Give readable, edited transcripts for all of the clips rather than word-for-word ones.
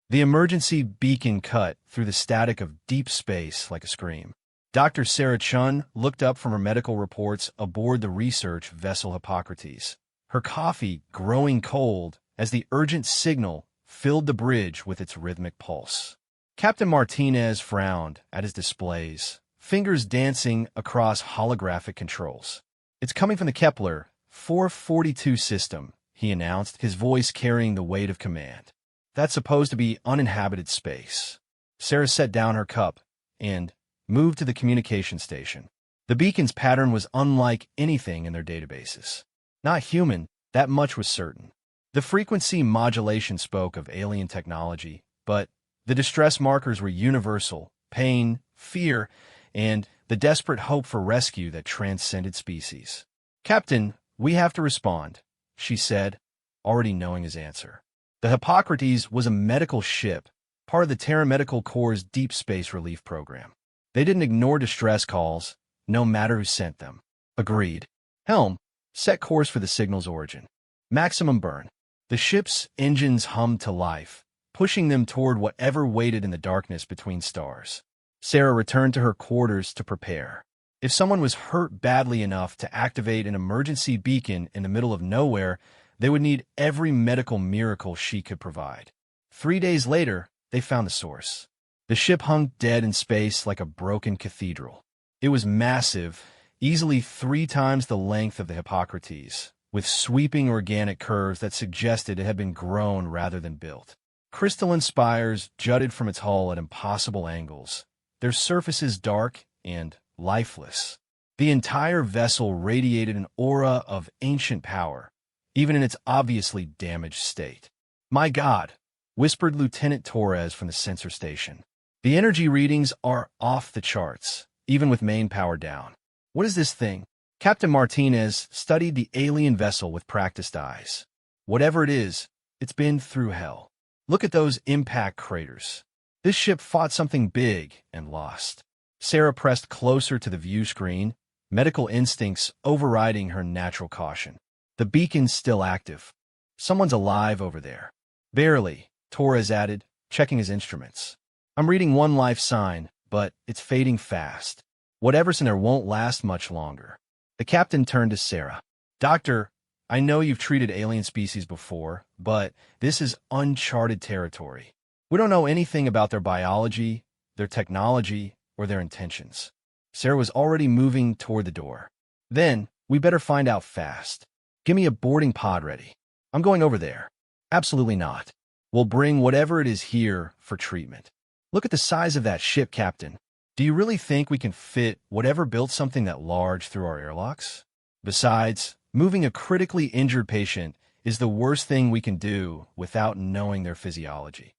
The emergency beacon cut through the static of deep space like a scream. Dr. Sarah Chun looked up from her medical reports aboard the research vessel Hippocrates, her coffee growing cold as the urgent signal filled the bridge with its rhythmic pulse. Captain Martinez frowned at his displays, fingers dancing across holographic controls. "It's coming from the Kepler 442 system," he announced, his voice carrying the weight of command. "That's supposed to be uninhabited space." Sarah set down her cup and moved to the communication station. The beacon's pattern was unlike anything in their databases. Not human, that much was certain. The frequency modulation spoke of alien technology, but the distress markers were universal: pain, fear, and the desperate hope for rescue that transcended species. "Captain, we have to respond," she said, already knowing his answer. The Hippocrates was a medical ship, part of the Terra Medical Corps' deep space relief program. They didn't ignore distress calls, no matter who sent them. "Agreed. Helm, set course for the signal's origin. Maximum burn." The ship's engines hummed to life, pushing them toward whatever waited in the darkness between stars. Sarah returned to her quarters to prepare. If someone was hurt badly enough to activate an emergency beacon in the middle of nowhere, they would need every medical miracle she could provide. 3 days later, they found the source. The ship hung dead in space like a broken cathedral. It was massive, easily 3 times the length of the Hippocrates, with sweeping organic curves that suggested it had been grown rather than built. Crystalline spires jutted from its hull at impossible angles, their surfaces dark and lifeless. The entire vessel radiated an aura of ancient power, even in its obviously damaged state. "My God," whispered Lieutenant Torres from the sensor station. "The energy readings are off the charts, even with main power down. What is this thing?" Captain Martinez studied the alien vessel with practiced eyes. "Whatever it is, it's been through hell. Look at those impact craters. This ship fought something big and lost." Sarah pressed closer to the view screen, medical instincts overriding her natural caution. "The beacon's still active. Someone's alive over there." "Barely," Torres added, checking his instruments. "I'm reading one life sign, but it's fading fast. Whatever's in there won't last much longer." The captain turned to Sarah. "Doctor, I know you've treated alien species before, but this is uncharted territory. We don't know anything about their biology, their technology, or their intentions." Sarah was already moving toward the door. "Then, we better find out fast. Give me a boarding pod ready." "I'm going over there." "Absolutely not. We'll bring whatever it is here for treatment." "Look at the size of that ship, Captain. Do you really think we can fit whatever built something that large through our airlocks? Besides, moving a critically injured patient is the worst thing we can do without knowing their physiology."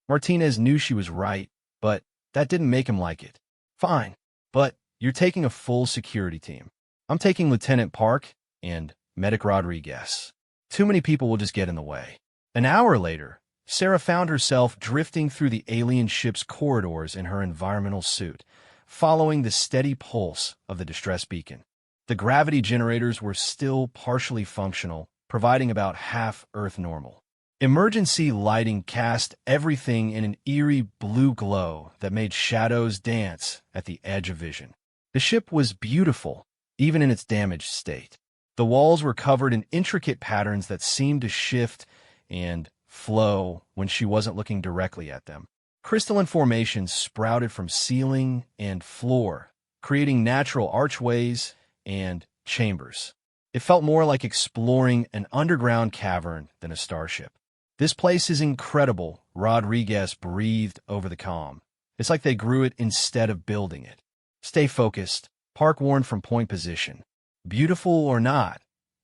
Martinez knew she was right, but that didn't make him like it. "Fine, but you're taking a full security team. I'm taking Lieutenant Park and Medic Rodriguez. Too many people will just get in the way." An hour later, Sarah found herself drifting through the alien ship's corridors in her environmental suit, following the steady pulse of the distress beacon. The gravity generators were still partially functional, providing about half Earth normal. Emergency lighting cast everything in an eerie blue glow that made shadows dance at the edge of vision. The ship was beautiful, even in its damaged state. The walls were covered in intricate patterns that seemed to shift and flow when she wasn't looking directly at them. Crystalline formations sprouted from ceiling and floor, creating natural archways and chambers. It felt more like exploring an underground cavern than a starship. "This place is incredible," Rodriguez breathed over the comm. "It's like they grew it instead of building it." "Stay focused," Park warned from point position. "Beautiful or not,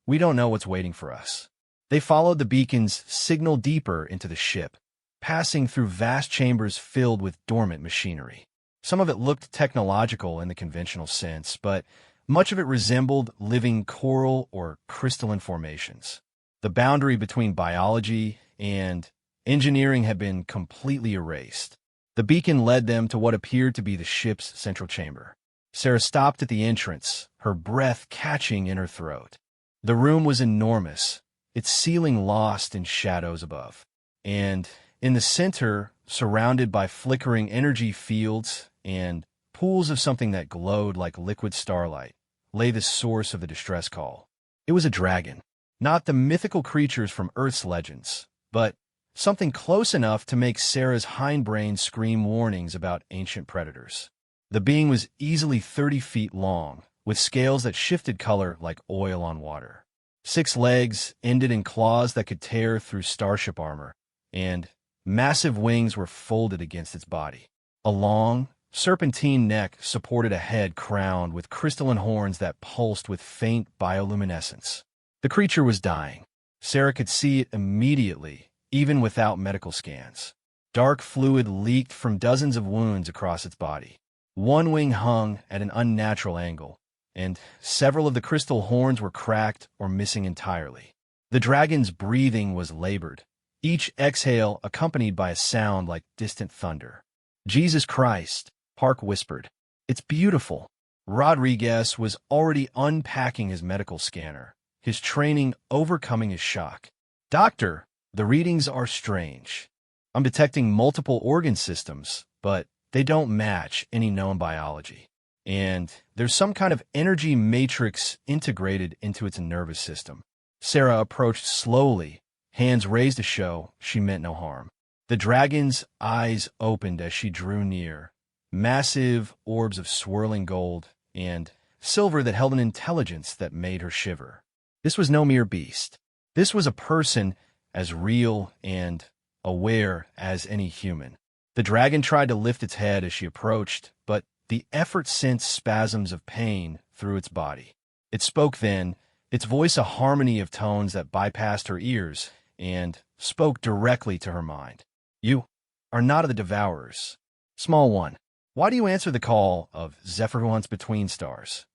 we don't know what's waiting for us." They followed the beacon's signal deeper into the ship, passing through vast chambers filled with dormant machinery. Some of it looked technological in the conventional sense, but much of it resembled living coral or crystalline formations. The boundary between biology and engineering had been completely erased. The beacon led them to what appeared to be the ship's central chamber. Sarah stopped at the entrance, her breath catching in her throat. The room was enormous, its ceiling lost in shadows above. And In the center, surrounded by flickering energy fields and pools of something that glowed like liquid starlight, lay the source of the distress call. It was a dragon. Not the mythical creatures from Earth's legends, but something close enough to make Sarah's hindbrain scream warnings about ancient predators. The being was easily 30 feet long, with scales that shifted color like oil on water. 6 legs ended in claws that could tear through starship armor, and massive wings were folded against its body. A long, serpentine neck supported a head crowned with crystalline horns that pulsed with faint bioluminescence. The creature was dying. Sarah could see it immediately, even without medical scans. Dark fluid leaked from dozens of wounds across its body. One wing hung at an unnatural angle, and several of the crystal horns were cracked or missing entirely. The dragon's breathing was labored, each exhale accompanied by a sound like distant thunder. "Jesus Christ," Park whispered. "It's beautiful." Rodriguez was already unpacking his medical scanner, his training overcoming his shock. "Doctor, the readings are strange. I'm detecting multiple organ systems, but they don't match any known biology. And there's some kind of energy matrix integrated into its nervous system." Sarah approached slowly, hands raised to show she meant no harm. The dragon's eyes opened as she drew near, massive orbs of swirling gold and silver that held an intelligence that made her shiver. This was no mere beast. This was a person as real and aware as any human. The dragon tried to lift its head as she approached, but the effort sent spasms of pain through its body. It spoke then, its voice a harmony of tones that bypassed her ears and spoke directly to her mind. "You are not of the Devourers. Small one, why do you answer the call of Zephyr once between stars?"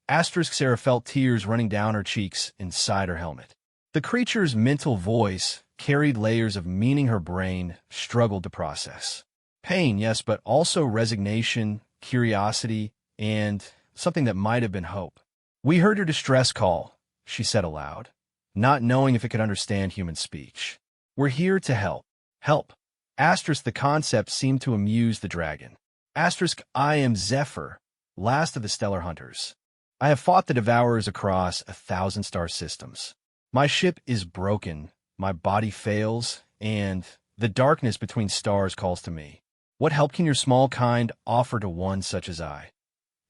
Sarah felt tears running down her cheeks inside her helmet. The creature's mental voice carried layers of meaning her brain struggled to process. Pain, yes, but also resignation, curiosity, and something that might have been hope. "We heard your distress call," she said aloud, not knowing if it could understand human speech. "We're here to help." Help. The concept seemed to amuse the dragon. "I am Zephyr, last of the stellar hunters. I have fought the Devourers across 1,000 star systems. My ship is broken, my body fails, and the darkness between stars calls to me. What help can your small kind offer to one such as I?"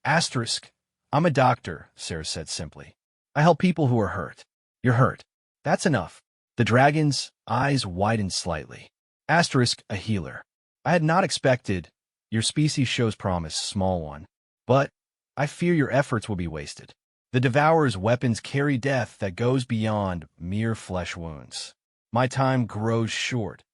"I'm a doctor," Sarah said simply. "I help people who are hurt." "You're hurt. That's enough." The dragon's eyes widened slightly. "A healer. I had not expected. Your species shows promise, small one. But I fear your efforts will be wasted. The Devourer's weapons carry death that goes beyond mere flesh wounds. My time grows short.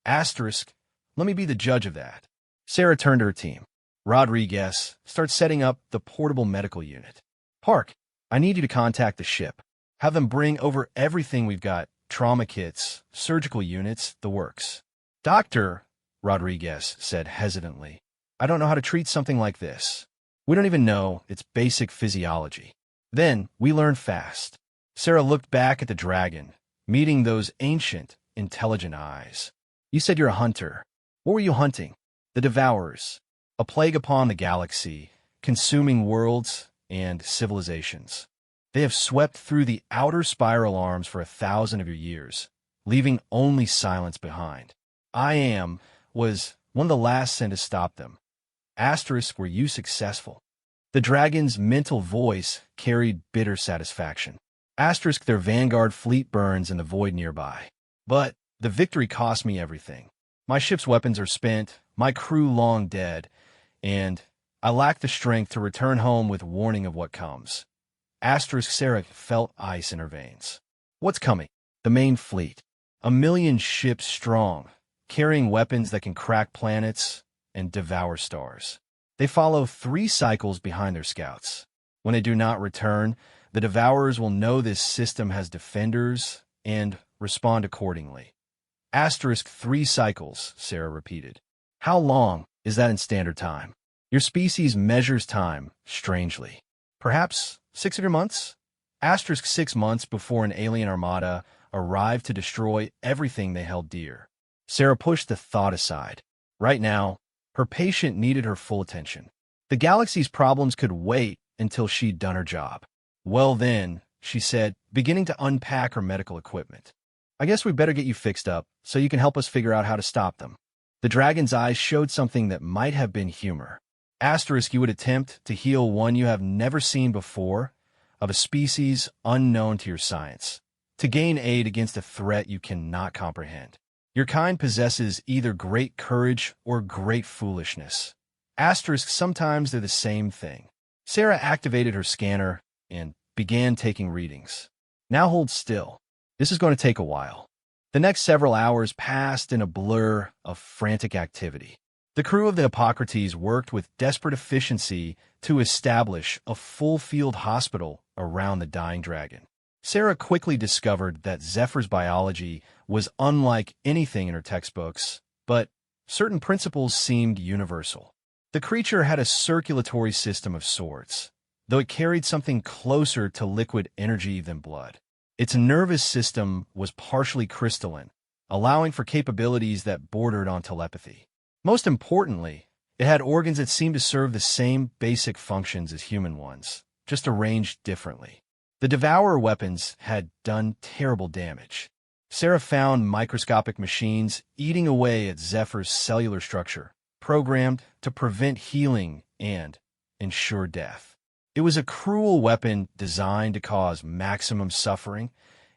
Let me be the judge of that." Sarah turned to her team. "Rodriguez, start setting up the portable medical unit. Park, I need you to contact the ship. Have them bring over everything we've got, trauma kits, surgical units, the works." "Doctor," Rodriguez said hesitantly, "I don't know how to treat something like this. We don't even know its basic physiology." Then we learn fast. Sarah looked back at the dragon, meeting those ancient, intelligent eyes. "You said you're a hunter. What were you hunting?" "The Devourers. A plague upon the galaxy, consuming worlds and civilizations. They have swept through the outer spiral arms for 1,000 of your years, leaving only silence behind. Was one of the last sent to stop them. Were you successful?" The dragon's mental voice carried bitter satisfaction. Their vanguard fleet burns in the void nearby. But the victory cost me everything. My ship's weapons are spent, my crew long dead, and I lack the strength to return home with warning of what comes. Sarah felt ice in her veins. "What's coming?" "The main fleet. 1,000,000 ships strong, carrying weapons that can crack planets and devour stars. They follow 3 cycles behind their scouts. When they do not return, the Devourers will know this system has defenders and respond accordingly." 3 cycles, Sarah repeated. "How long is that in standard time?" "Your species measures time, strangely. Perhaps 6 of your months?" 6 months before an alien armada arrived to destroy everything they held dear. Sarah pushed the thought aside. Right now, her patient needed her full attention. The galaxy's problems could wait until she'd done her job. Well then, she said, beginning to unpack her medical equipment. I guess we better get you fixed up so you can help us figure out how to stop them. The dragon's eyes showed something that might have been humor. Asterisk, you would attempt to heal one you have never seen before, of a species unknown to your science, to gain aid against a threat you cannot comprehend. Your kind possesses either great courage or great foolishness. Asterisk, sometimes they're the same thing. Sarah activated her scanner and began taking readings. Now hold still. This is going to take a while. The next several hours passed in a blur of frantic activity. The crew of the Hippocrates worked with desperate efficiency to establish a full-field hospital around the dying dragon. Sarah quickly discovered that Zephyr's biology was unlike anything in her textbooks, but certain principles seemed universal. The creature had a circulatory system of sorts, though it carried something closer to liquid energy than blood. Its nervous system was partially crystalline, allowing for capabilities that bordered on telepathy. Most importantly, it had organs that seemed to serve the same basic functions as human ones, just arranged differently. The Devourer weapons had done terrible damage. Sarah found microscopic machines eating away at Zephyr's cellular structure, programmed to prevent healing and ensure death. It was a cruel weapon designed to cause maximum suffering,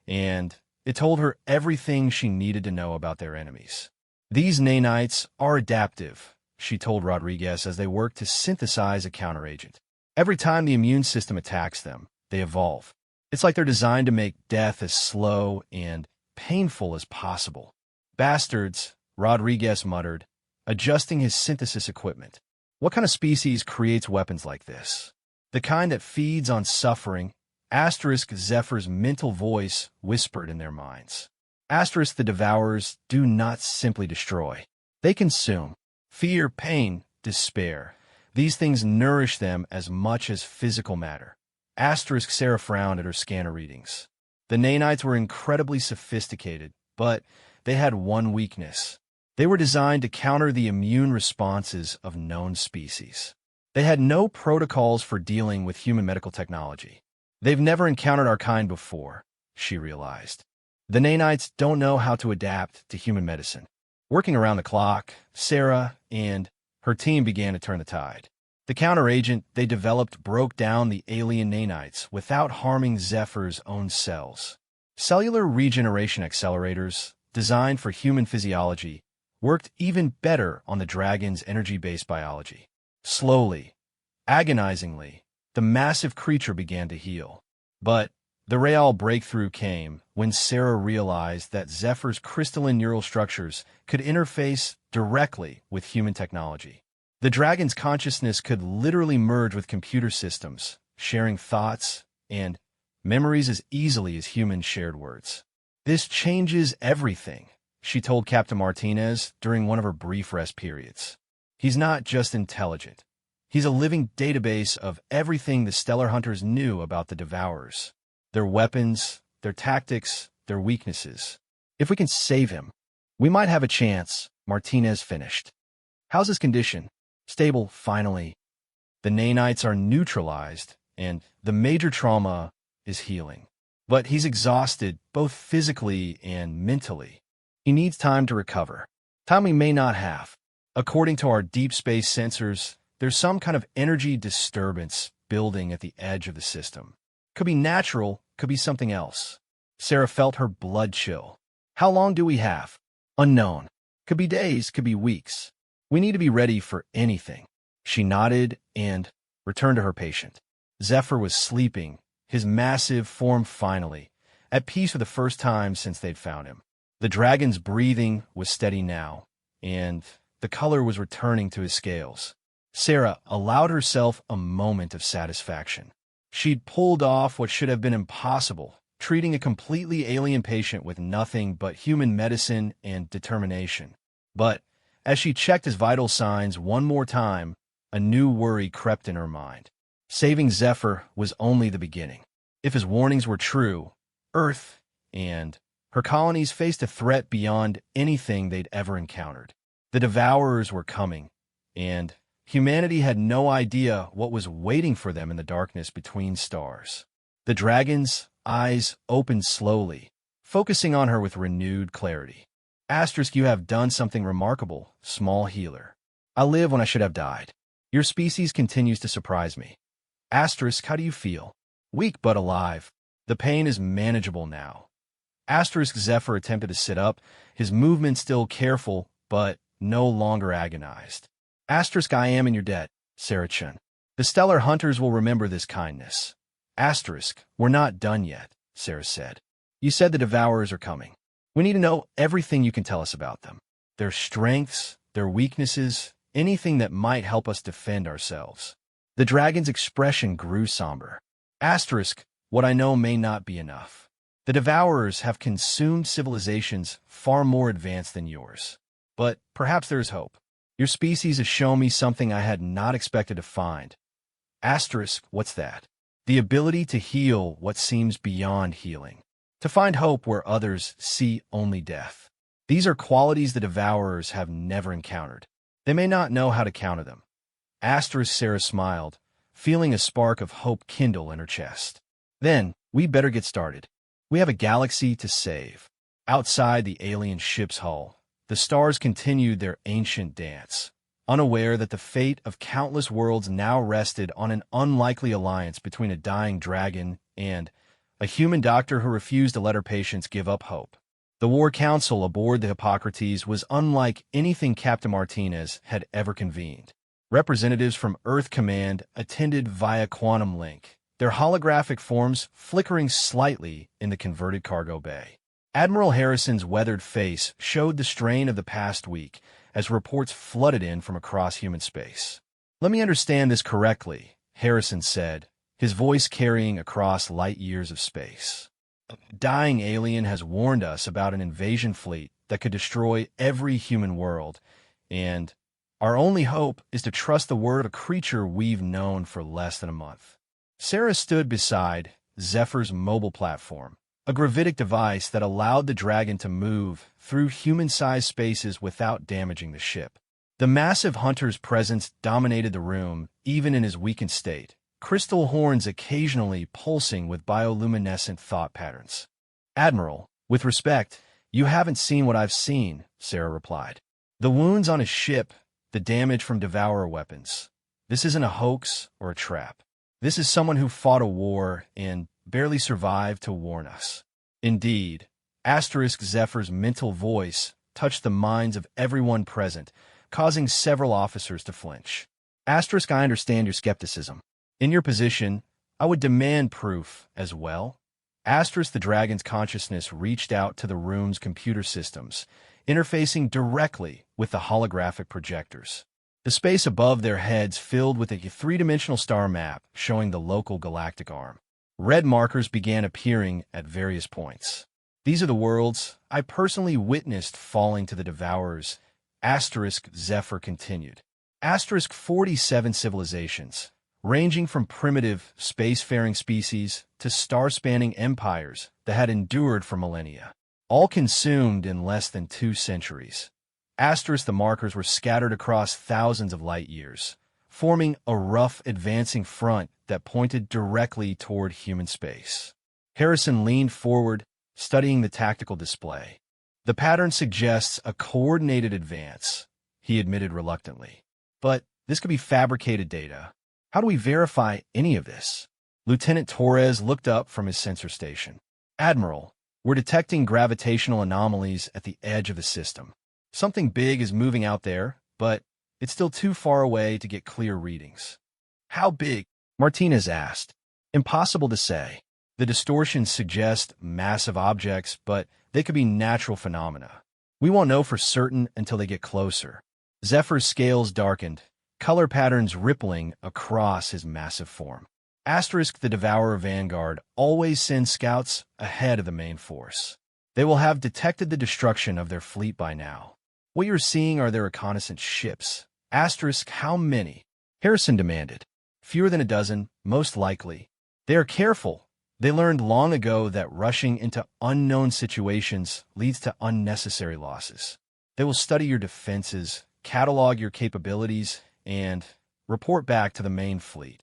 and it told her everything she needed to know about their enemies. These nanites are adaptive, she told Rodriguez as they worked to synthesize a counteragent. Every time the immune system attacks them, they evolve. It's like they're designed to make death as slow and painful as possible. Bastards, Rodriguez muttered, adjusting his synthesis equipment. What kind of species creates weapons like this? The kind that feeds on suffering, asterisk Zephyr's mental voice whispered in their minds. Asterisk the Devourers do not simply destroy. They consume. Fear, pain, despair. These things nourish them as much as physical matter. Asterisk Sarah frowned at her scanner readings. The nanites were incredibly sophisticated, but they had one weakness. They were designed to counter the immune responses of known species. They had no protocols for dealing with human medical technology. They've never encountered our kind before, she realized. The nanites don't know how to adapt to human medicine. Working around the clock, Sarah and her team began to turn the tide. The counteragent they developed broke down the alien nanites without harming Zephyr's own cells. Cellular regeneration accelerators, designed for human physiology, worked even better on the dragon's energy-based biology. Slowly, agonizingly, the massive creature began to heal. But the real breakthrough came when Sarah realized that Zephyr's crystalline neural structures could interface directly with human technology. The dragon's consciousness could literally merge with computer systems, sharing thoughts and memories as easily as humans shared words. This changes everything, she told Captain Martinez during one of her brief rest periods. He's not just intelligent. He's a living database of everything the Stellar Hunters knew about the Devourers. Their weapons, their tactics, their weaknesses. If we can save him, we might have a chance, Martinez finished. How's his condition? Stable, finally. The nanites are neutralized, and the major trauma is healing. But he's exhausted, both physically and mentally. He needs time to recover. Time we may not have. According to our deep space sensors, there's some kind of energy disturbance building at the edge of the system. Could be natural, could be something else. Sarah felt her blood chill. How long do we have? Unknown. Could be days, could be weeks. We need to be ready for anything. She nodded and returned to her patient. Zephyr was sleeping, his massive form finally, at peace for the first time since they'd found him. The dragon's breathing was steady now, and the color was returning to his scales. Sarah allowed herself a moment of satisfaction. She'd pulled off what should have been impossible, treating a completely alien patient with nothing but human medicine and determination. But as she checked his vital signs one more time, a new worry crept in her mind. Saving Zephyr was only the beginning. If his warnings were true, Earth and Her colonies faced a threat beyond anything they'd ever encountered. The Devourers were coming, and humanity had no idea what was waiting for them in the darkness between stars. The dragon's eyes opened slowly, focusing on her with renewed clarity. Asterisk, you have done something remarkable, small healer. I live when I should have died. Your species continues to surprise me. Asterisk, how do you feel? Weak but alive. The pain is manageable now. Asterisk, Zephyr attempted to sit up, his movement still careful, but no longer agonized. Asterisk, I am in your debt, Sarah-chan. The stellar hunters will remember this kindness. Asterisk, we're not done yet, Sarah said. You said the Devourers are coming. We need to know everything you can tell us about them. Their strengths, their weaknesses, anything that might help us defend ourselves. The dragon's expression grew somber. Asterisk, what I know may not be enough. The Devourers have consumed civilizations far more advanced than yours. But perhaps there's hope. Your species has shown me something I had not expected to find. Asterisk, what's that? The ability to heal what seems beyond healing. To find hope where others see only death. These are qualities the Devourers have never encountered. They may not know how to counter them. Asterisk, Sarah smiled, feeling a spark of hope kindle in her chest. Then, we better get started. We have a galaxy to save. Outside the alien ship's hull, the stars continued their ancient dance, unaware that the fate of countless worlds now rested on an unlikely alliance between a dying dragon and a human doctor who refused to let her patients give up hope. The War Council aboard the Hippocrates was unlike anything Captain Martinez had ever convened. Representatives from Earth Command attended via quantum link, their holographic forms flickering slightly in the converted cargo bay. Admiral Harrison's weathered face showed the strain of the past week as reports flooded in from across human space. Let me understand this correctly, Harrison said, his voice carrying across light years of space. A dying alien has warned us about an invasion fleet that could destroy every human world, and our only hope is to trust the word of a creature we've known for less than a month. Sarah stood beside Zephyr's mobile platform, a gravitic device that allowed the dragon to move through human-sized spaces without damaging the ship. The massive hunter's presence dominated the room, even in his weakened state, crystal horns occasionally pulsing with bioluminescent thought patterns. Admiral, with respect, you haven't seen what I've seen, Sarah replied. The wounds on his ship, the damage from Devourer weapons. This isn't a hoax or a trap. This is someone who fought a war and barely survived to warn us. Indeed, Asterisk Zephyr's mental voice touched the minds of everyone present, causing several officers to flinch. Asterisk, I understand your skepticism. In your position, I would demand proof as well. Asterisk, the dragon's consciousness reached out to the room's computer systems, interfacing directly with the holographic projectors. The space above their heads filled with a three-dimensional star map showing the local galactic arm. Red markers began appearing at various points. These are the worlds I personally witnessed falling to the Devourers, Asterisk Zephyr continued. Asterisk 47 civilizations, ranging from primitive, spacefaring species to star-spanning empires that had endured for millennia, all consumed in less than 2 centuries. Asterisk, the markers were scattered across thousands of light years, forming a rough advancing front that pointed directly toward human space. Harrison leaned forward, studying the tactical display. The pattern suggests a coordinated advance, he admitted reluctantly. But this could be fabricated data. How do we verify any of this? Lieutenant Torres looked up from his sensor station. Admiral, we're detecting gravitational anomalies at the edge of the system. Something big is moving out there, but it's still too far away to get clear readings. How big? Martinez asked. Impossible to say. The distortions suggest massive objects, but they could be natural phenomena. We won't know for certain until they get closer. Zephyr's scales darkened, color patterns rippling across his massive form. Asterisk, the Devourer Vanguard always sends scouts ahead of the main force. They will have detected the destruction of their fleet by now. What you're seeing are their reconnaissance ships. Asterisk, how many? Harrison demanded. Fewer than a dozen, most likely. They are careful, They learned long ago that rushing into unknown situations leads to unnecessary losses. They will study your defenses, catalog your capabilities, and report back to the main fleet.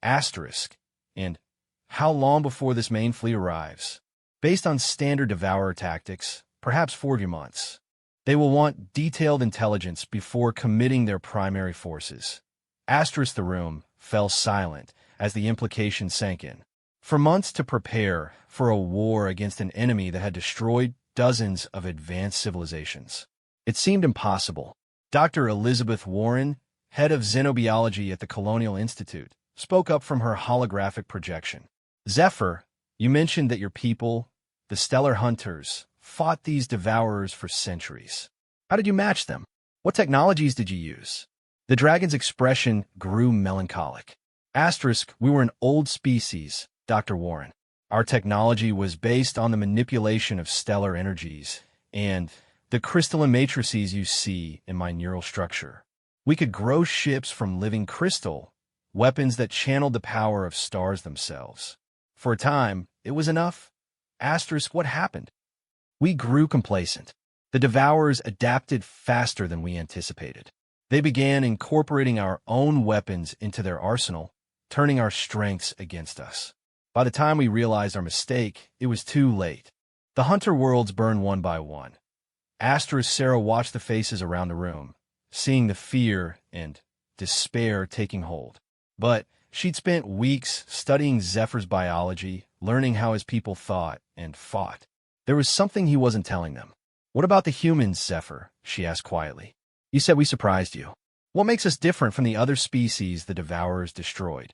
Asterisk. And how long before this main fleet arrives? Based on standard devourer tactics, perhaps 40 months. They will want detailed intelligence before committing their primary forces. Asterisk. The room fell silent as the implication sank in. For months to prepare for a war against an enemy that had destroyed dozens of advanced civilizations. It seemed impossible. Dr. Elizabeth Warren, head of xenobiology at the Colonial Institute, spoke up from her holographic projection. Zephyr, you mentioned that your people, the Stellar Hunters, fought these devourers for centuries. How did you match them? What technologies did you use? The dragon's expression grew melancholic. Asterisk. We were an old species, Dr. Warren. Our technology was based on the manipulation of stellar energies and the crystalline matrices you see in my neural structure. We could grow ships from living crystal, weapons that channeled the power of stars themselves. For a time, it was enough. Asterisk. What happened? We grew complacent. The devourers adapted faster than we anticipated. They began incorporating our own weapons into their arsenal, turning our strengths against us. By the time we realized our mistake, it was too late. The hunter worlds burned one by one. Asterisk. Sarah watched the faces around the room, seeing the fear and despair taking hold. But she'd spent weeks studying Zephyr's biology, learning how his people thought and fought. There was something he wasn't telling them. What about the humans, Zephyr? She asked quietly. You said we surprised you. What makes us different from the other species the devourers destroyed?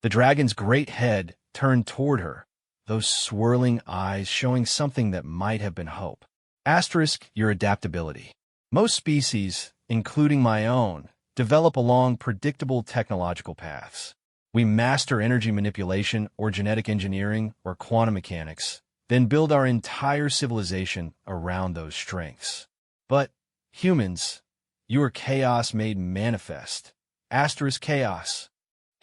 The dragon's great head turned toward her, those swirling eyes showing something that might have been hope. Asterisk. Your adaptability. Most species, including my own, develop along predictable technological paths. We master energy manipulation or genetic engineering or quantum mechanics, then build our entire civilization around those strengths. But humans, you are chaos made manifest. Asterisk. Chaos.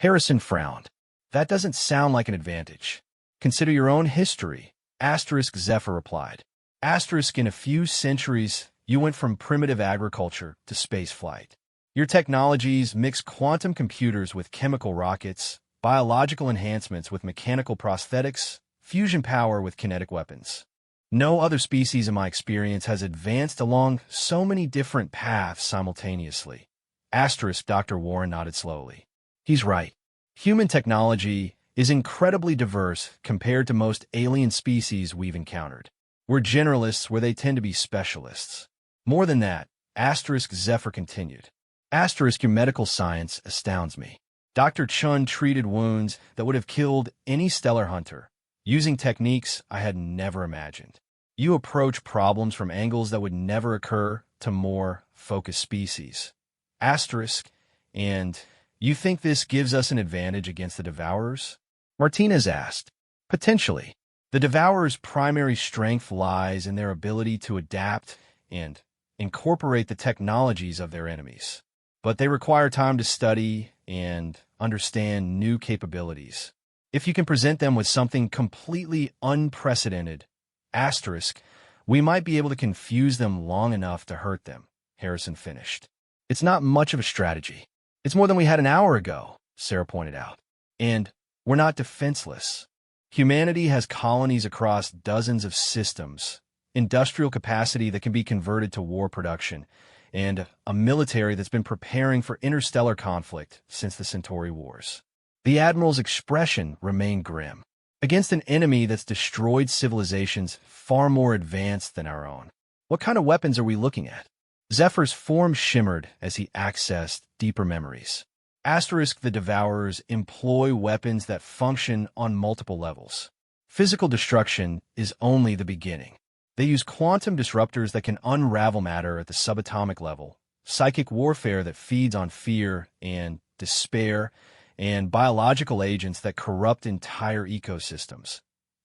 Harrison frowned. That doesn't sound like an advantage. Consider your own history. Asterisk. Zephyr replied. Asterisk. In a few centuries, you went from primitive agriculture to spaceflight. Your technologies mix quantum computers with chemical rockets, biological enhancements with mechanical prosthetics, fusion power with kinetic weapons. No other species in my experience has advanced along so many different paths simultaneously. Asterisk. Dr. Warren nodded slowly. He's right. Human technology is incredibly diverse compared to most alien species we've encountered. We're generalists where they tend to be specialists. More than that, Asterisk. Zephyr continued. Asterisk. Your medical science astounds me. Dr. Chun treated wounds that would have killed any stellar hunter, using techniques I had never imagined. You approach problems from angles that would never occur to more focused species. Asterisk. And you think this gives us an advantage against the devourers? Martinez asked. Potentially. The devourers' primary strength lies in their ability to adapt and incorporate the technologies of their enemies. But they require time to study and understand new capabilities. If you can present them with something completely unprecedented, asterisk, we might be able to confuse them long enough to hurt them, Harrison finished. It's not much of a strategy. It's more than we had an hour ago, Sarah pointed out. And we're not defenseless. Humanity has colonies across dozens of systems, industrial capacity that can be converted to war production, and a military that's been preparing for interstellar conflict since the Centauri Wars. The Admiral's expression remained grim. Against an enemy that's destroyed civilizations far more advanced than our own. What kind of weapons are we looking at? Zephyr's form shimmered as he accessed deeper memories. Asterisk. The Devourers employ weapons that function on multiple levels. Physical destruction is only the beginning. They use quantum disruptors that can unravel matter at the subatomic level, psychic warfare that feeds on fear and despair, and biological agents that corrupt entire ecosystems.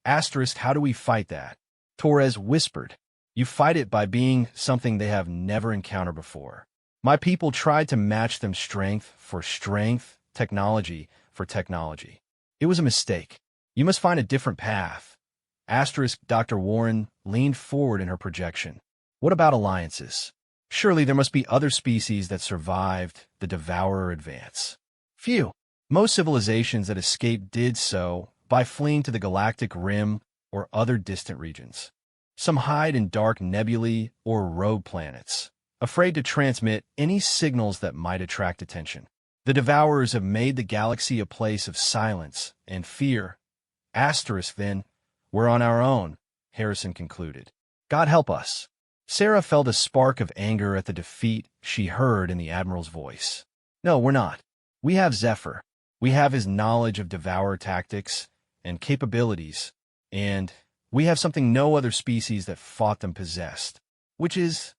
Asterisk. How do we fight that? Torres whispered. You fight it by being something they have never encountered before. My people tried to match them strength for strength, technology for technology. It was a mistake. You must find a different path. Asterisk Dr. Warren leaned forward in her projection. What about alliances? Surely there must be other species that survived the Devourer advance. Few. Most civilizations that escaped did so by fleeing to the galactic rim or other distant regions. Some hide in dark nebulae or rogue planets, afraid to transmit any signals that might attract attention. The Devourers have made the galaxy a place of silence and fear. Asterisk then, we're on our own, Harrison concluded. God help us. Sarah felt a spark of anger at the defeat she heard in the Admiral's voice. No, we're not. We have Zephyr. We have his knowledge of Devourer tactics and capabilities, and we have something no other species that fought them possessed, which is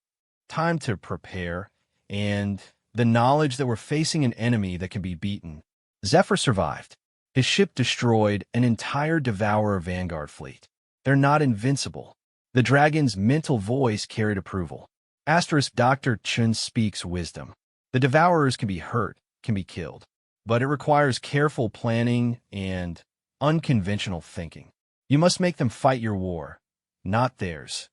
time to prepare and the knowledge that we're facing an enemy that can be beaten. Zephyr survived. His ship destroyed an entire Devourer Vanguard fleet. They're not invincible. The dragon's mental voice carried approval. Asterisk Dr. Chun speaks wisdom. The Devourers can be hurt, can be killed, but it requires careful planning and unconventional thinking. You must make them fight your war, not theirs.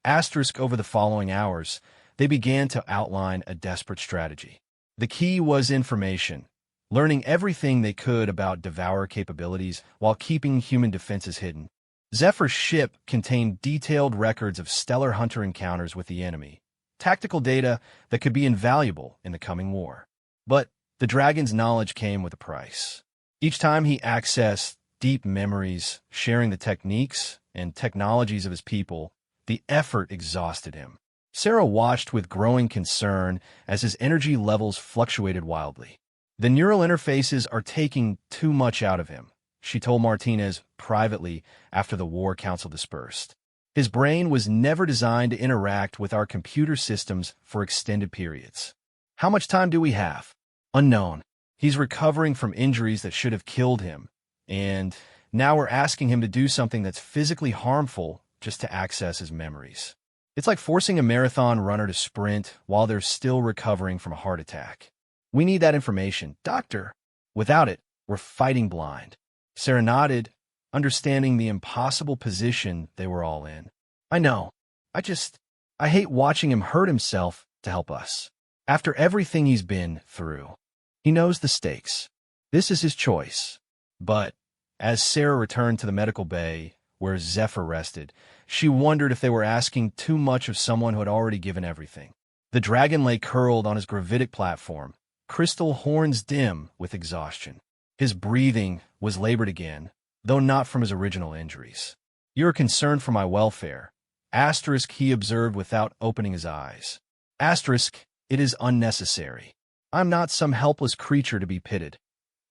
Asterisk over the following hours, they began to outline a desperate strategy. The key was information, learning everything they could about Devourer capabilities while keeping human defenses hidden. Zephyr's ship contained detailed records of stellar hunter encounters with the enemy, tactical data that could be invaluable in the coming war. But the dragon's knowledge came with a price. Each time he accessed deep memories, sharing the techniques and technologies of his people, the effort exhausted him. Sarah watched with growing concern as his energy levels fluctuated wildly. The neural interfaces are taking too much out of him, she told Martinez privately after the war council dispersed. His brain was never designed to interact with our computer systems for extended periods. How much time do we have? Unknown. He's recovering from injuries that should have killed him, and now we're asking him to do something that's physically harmful just to access his memories. It's like forcing a marathon runner to sprint while they're still recovering from a heart attack. We need that information, Doctor. Without it, we're fighting blind. Sarah nodded, understanding the impossible position they were all in. I know. I hate watching him hurt himself to help us. After everything he's been through, he knows the stakes. This is his choice. But as Sarah returned to the medical bay where Zephyr rested, she wondered if they were asking too much of someone who had already given everything. The dragon lay curled on his gravitic platform, crystal horns dim with exhaustion. His breathing was labored again, though not from his original injuries. You're concerned for my welfare. Asterisk he observed without opening his eyes. Asterisk, it is unnecessary. I'm not some helpless creature to be pitied.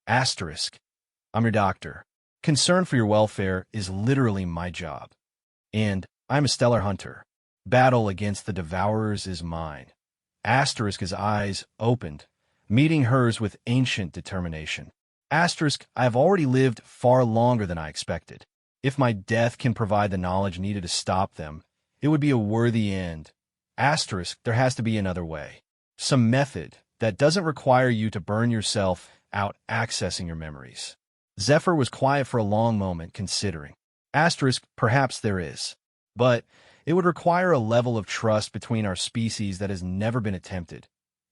Asterisk, I'm your doctor. Concern for your welfare is literally my job. And I'm a stellar hunter. Battle against the Devourers is mine. Asterisk his eyes opened, meeting hers with ancient determination. Asterisk, I have already lived far longer than I expected. If my death can provide the knowledge needed to stop them, it would be a worthy end. Asterisk, there has to be another way. Some method that doesn't require you to burn yourself out accessing your memories. Zephyr was quiet for a long moment, considering. Asterisk, perhaps there is. But it would require a level of trust between our species that has never been attempted.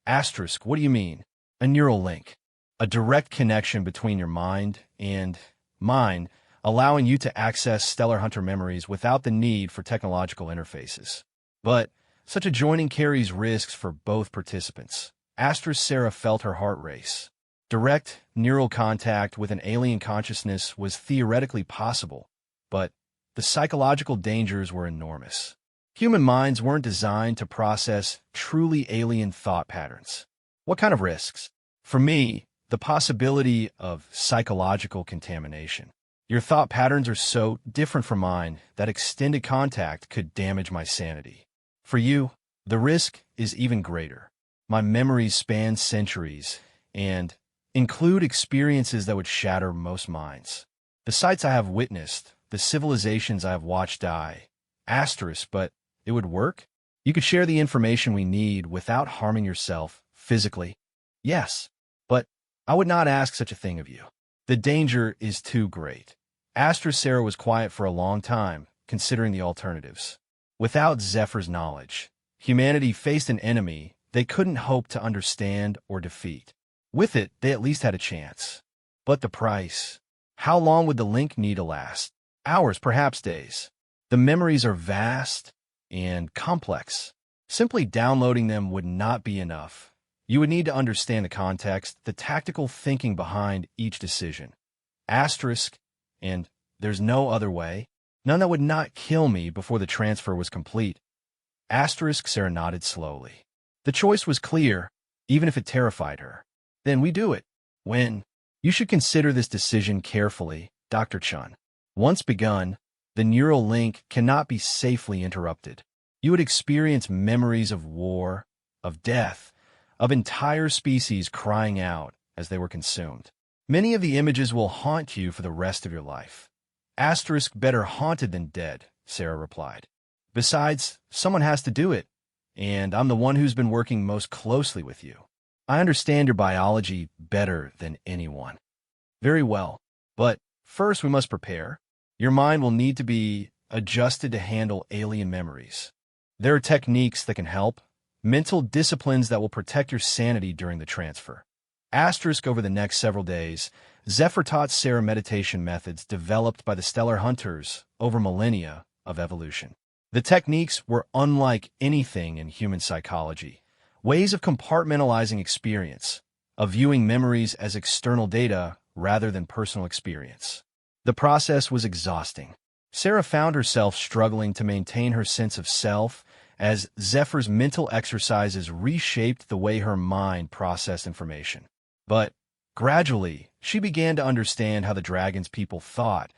Asterisk, what do you mean? A neural link. A direct connection between your mind and mine, allowing you to access stellar hunter memories without the need for technological interfaces. But such a joining carries risks for both participants. Asterisk Sarah felt her heart race. Direct neural contact with an alien consciousness was theoretically possible, but the psychological dangers were enormous. Human minds weren't designed to process truly alien thought patterns. What kind of risks? For me, the possibility of psychological contamination. Your thought patterns are so different from mine that extended contact could damage my sanity. For you, the risk is even greater. My memories span centuries and include experiences that would shatter most minds. The sights I have witnessed, the civilizations I have watched die. Asterisk, but it would work? You could share the information we need without harming yourself physically. Yes, but I would not ask such a thing of you. The danger is too great. Sarah was quiet for a long time, considering the alternatives. Without Zephyr's knowledge, humanity faced an enemy they couldn't hope to understand or defeat. With it, they at least had a chance. But the price? How long would the link need to last? Hours, perhaps days. The memories are vast and complex. Simply downloading them would not be enough. You would need to understand the context, the tactical thinking behind each decision. Asterisk, and there's no other way. None that would not kill me before the transfer was complete. Asterisk, Sarah nodded slowly. The choice was clear, even if it terrified her. Then we do it. When? You should consider this decision carefully, Dr. Chun. Once begun, the neural link cannot be safely interrupted. You would experience memories of war, of death, of entire species crying out as they were consumed. Many of the images will haunt you for the rest of your life. Asterisk, better haunted than dead, Sarah replied. Besides, someone has to do it, and I'm the one who's been working most closely with you. I understand your biology better than anyone. Very well, but first we must prepare. Your mind will need to be adjusted to handle alien memories. There are techniques that can help, mental disciplines that will protect your sanity during the transfer. Asterisk, over the next several days, Zephyr taught Sarah meditation methods developed by the stellar hunters over millennia of evolution. The techniques were unlike anything in human psychology, ways of compartmentalizing experience, of viewing memories as external data rather than personal experience. The process was exhausting. Sarah found herself struggling to maintain her sense of self as Zephyr's mental exercises reshaped the way her mind processed information. But gradually, she began to understand how the dragon's people thought,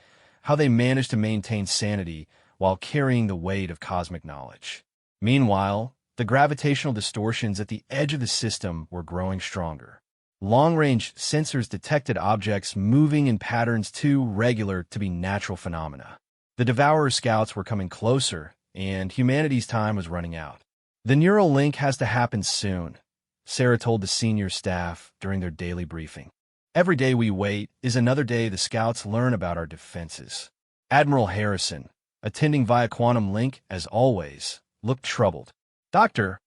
how they managed to maintain sanity while carrying the weight of cosmic knowledge. Meanwhile, the gravitational distortions at the edge of the system were growing stronger. Long-range sensors detected objects moving in patterns too regular to be natural phenomena. The Devourer scouts were coming closer, and humanity's time was running out. The neural link has to happen soon, Sarah told the senior staff during their daily briefing. Every day we wait is another day the scouts learn about our defenses. Admiral Harrison, attending via quantum link as always, looked troubled. Doctor,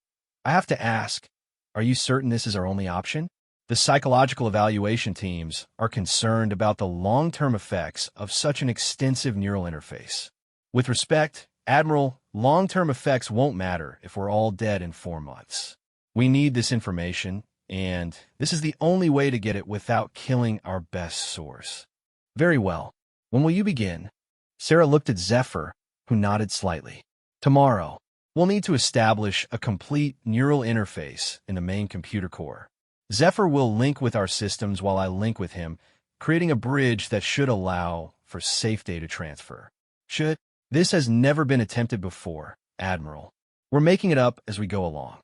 I have to ask, are you certain this is our only option? The psychological evaluation teams are concerned about the long-term effects of such an extensive neural interface. With respect, Admiral, long-term effects won't matter if we're all dead in 4 months. We need this information, and this is the only way to get it without killing our best source. Very well. When will you begin? Sarah looked at Zephyr, who nodded slightly. Tomorrow. We'll need to establish a complete neural interface in the main computer core. Zephyr will link with our systems while I link with him, creating a bridge that should allow for safe data transfer. This has never been attempted before, Admiral. We're making it up as we go along.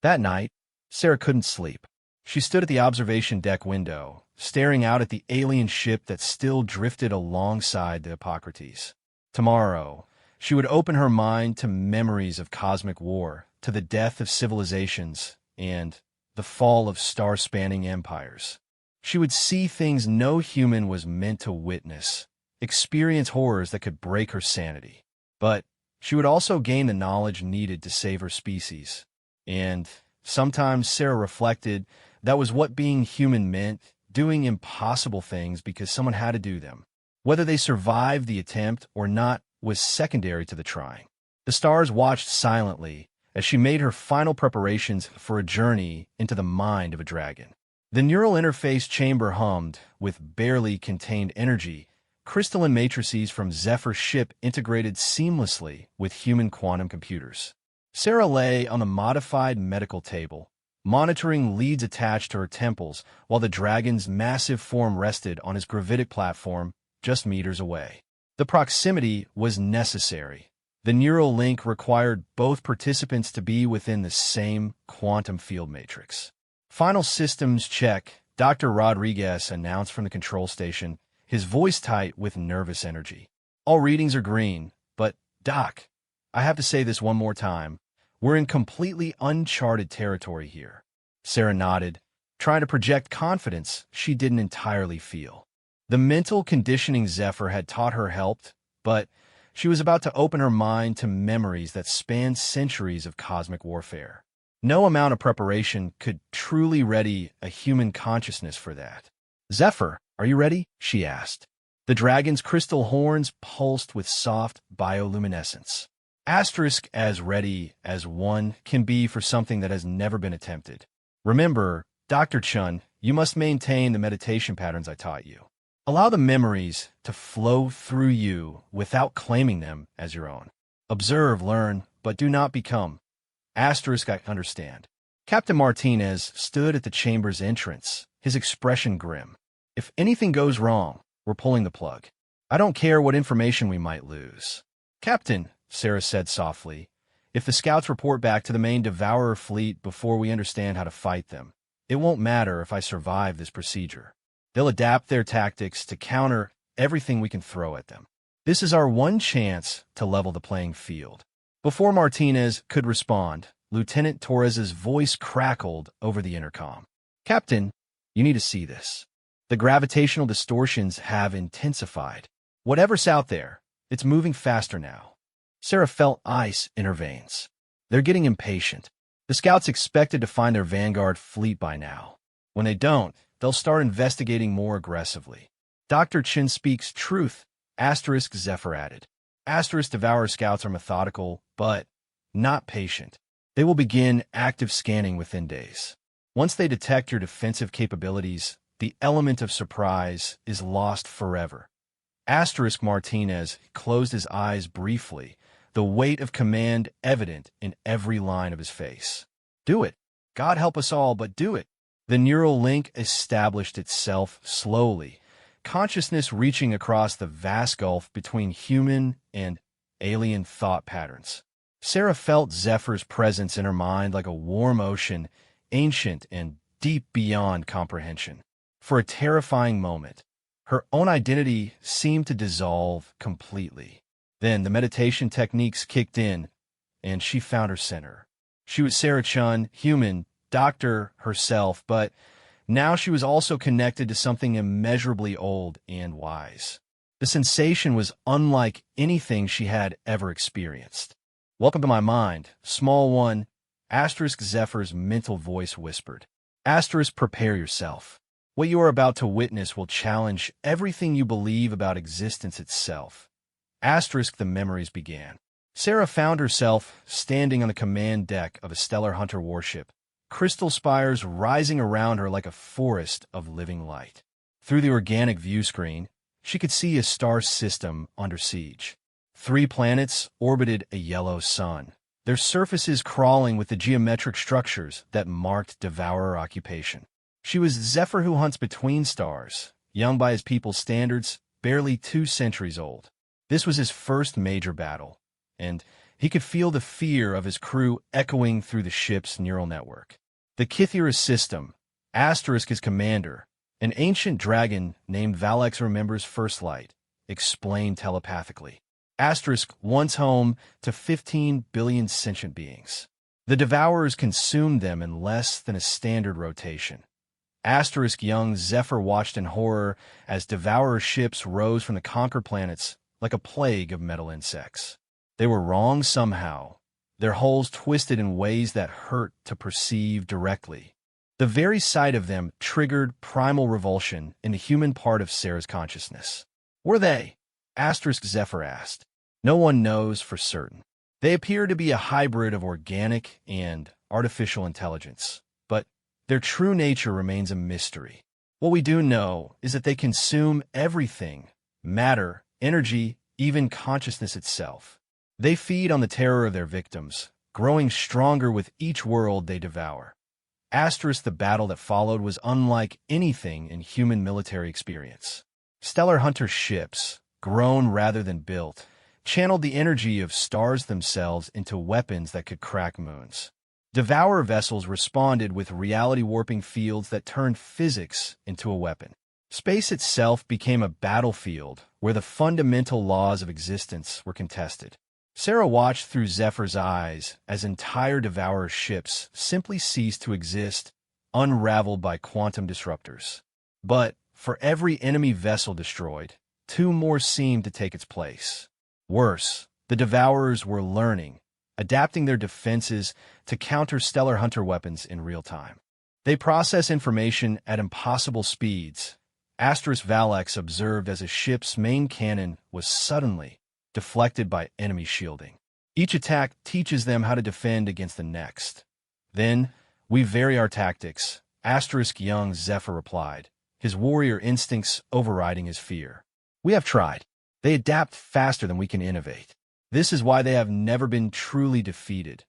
That night, Sarah couldn't sleep. She stood at the observation deck window, staring out at the alien ship that still drifted alongside the Hippocrates. Tomorrow, she would open her mind to memories of cosmic war, to the death of civilizations, and the fall of star-spanning empires. She would see things no human was meant to witness, experience horrors that could break her sanity. But she would also gain the knowledge needed to save her species. And sometimes Sarah reflected that was what being human meant, doing impossible things because someone had to do them. Whether they survived the attempt or not was secondary to the trying. The stars watched silently as she made her final preparations for a journey into the mind of a dragon. The neural interface chamber hummed with barely contained energy, crystalline matrices from Zephyr's ship integrated seamlessly with human quantum computers. Sarah lay on the modified medical table, monitoring leads attached to her temples while the dragon's massive form rested on his gravitic platform just meters away. The proximity was necessary. The neural link required both participants to be within the same quantum field matrix. Final systems check, Dr. Rodriguez announced from the control station, his voice tight with nervous energy. All readings are green, but, Doc, I have to say this one more time. We're in completely uncharted territory here. Sarah nodded, trying to project confidence she didn't entirely feel. The mental conditioning Zephyr had taught her helped, but she was about to open her mind to memories that spanned centuries of cosmic warfare. No amount of preparation could truly ready a human consciousness for that. "Zephyr, are you ready?" she asked. The dragon's crystal horns pulsed with soft bioluminescence. Asterisk as ready as one can be for something that has never been attempted. "Remember, Dr. Chun, you must maintain the meditation patterns I taught you. Allow the memories to flow through you without claiming them as your own. Observe, learn, but do not become." Asterisk I understand. Captain Martinez stood at the chamber's entrance, his expression grim. "If anything goes wrong, we're pulling the plug. I don't care what information we might lose." "Captain," Sarah said softly, "if the scouts report back to the main Devourer fleet before we understand how to fight them, it won't matter if I survive this procedure. They'll adapt their tactics to counter everything we can throw at them. This is our one chance to level the playing field." Before Martinez could respond, Lieutenant Torres's voice crackled over the intercom. "Captain, you need to see this. The gravitational distortions have intensified. Whatever's out there, it's moving faster now." Sarah felt ice in her veins. They're getting impatient. The scouts expected to find their Vanguard fleet by now. When they don't, they'll start investigating more aggressively. "Dr. Chin speaks truth," asterisk Zephyr added. Asterisk Devourer scouts are methodical, but not patient. They will begin active scanning within days. Once they detect your defensive capabilities, the element of surprise is lost forever. Asterisk Martinez closed his eyes briefly, the weight of command evident in every line of his face. "Do it. God help us all, but do it." The neural link established itself slowly, consciousness reaching across the vast gulf between human and alien thought patterns. Sarah felt Zephyr's presence in her mind like a warm ocean, ancient and deep beyond comprehension. For a terrifying moment, her own identity seemed to dissolve completely. Then the meditation techniques kicked in, and she found her center. She was Sarah Chun, human, doctor herself, but now she was also connected to something immeasurably old and wise. The sensation was unlike anything she had ever experienced. "Welcome to my mind, small one," asterisk Zephyr's mental voice whispered. Asterisk prepare yourself. What you are about to witness will challenge everything you believe about existence itself. Asterisk the memories began. Sarah found herself standing on the command deck of a stellar hunter warship, crystal spires rising around her like a forest of living light. Through the organic view screen, she could see a star system under siege. 3 planets orbited a yellow sun, their surfaces crawling with the geometric structures that marked Devourer occupation. She was Zephyr who hunts between stars, young by his people's standards, barely 2 centuries old. This was his first major battle, and he could feel the fear of his crew echoing through the ship's neural network. The Kythera system, asterisk his commander, an ancient dragon named Valex remembers First Light, explained telepathically. Asterisk once home to 15 billion sentient beings. The Devourers consumed them in less than a standard rotation. Asterisk young Zephyr watched in horror as Devourer ships rose from the conquered planets like a plague of metal insects. They were wrong somehow, their hulls twisted in ways that hurt to perceive directly. The very sight of them triggered primal revulsion in the human part of Sarah's consciousness. Were they? Asterisk Zephyr asked. No one knows for certain. They appear to be a hybrid of organic and artificial intelligence, but their true nature remains a mystery. What we do know is that they consume everything, matter, energy, even consciousness itself. They feed on the terror of their victims, growing stronger with each world they devour. Asterisk the battle that followed was unlike anything in human military experience. Stellar hunter ships, grown rather than built, channeled the energy of stars themselves into weapons that could crack moons. Devourer vessels responded with reality-warping fields that turned physics into a weapon. Space itself became a battlefield where the fundamental laws of existence were contested. Sarah watched through Zephyr's eyes as entire Devourer ships simply ceased to exist, unraveled by quantum disruptors. But for every enemy vessel destroyed, two more seemed to take its place. Worse, the Devourers were learning, adapting their defenses to counter stellar hunter weapons in real time. They process information at impossible speeds. Valak observed as a ship's main cannon was suddenly deflected by enemy shielding. Each attack teaches them how to defend against the next. Then, we vary our tactics, young Zephyr replied, his warrior instincts overriding his fear. We have tried. They adapt faster than we can innovate. This is why they have never been truly defeated.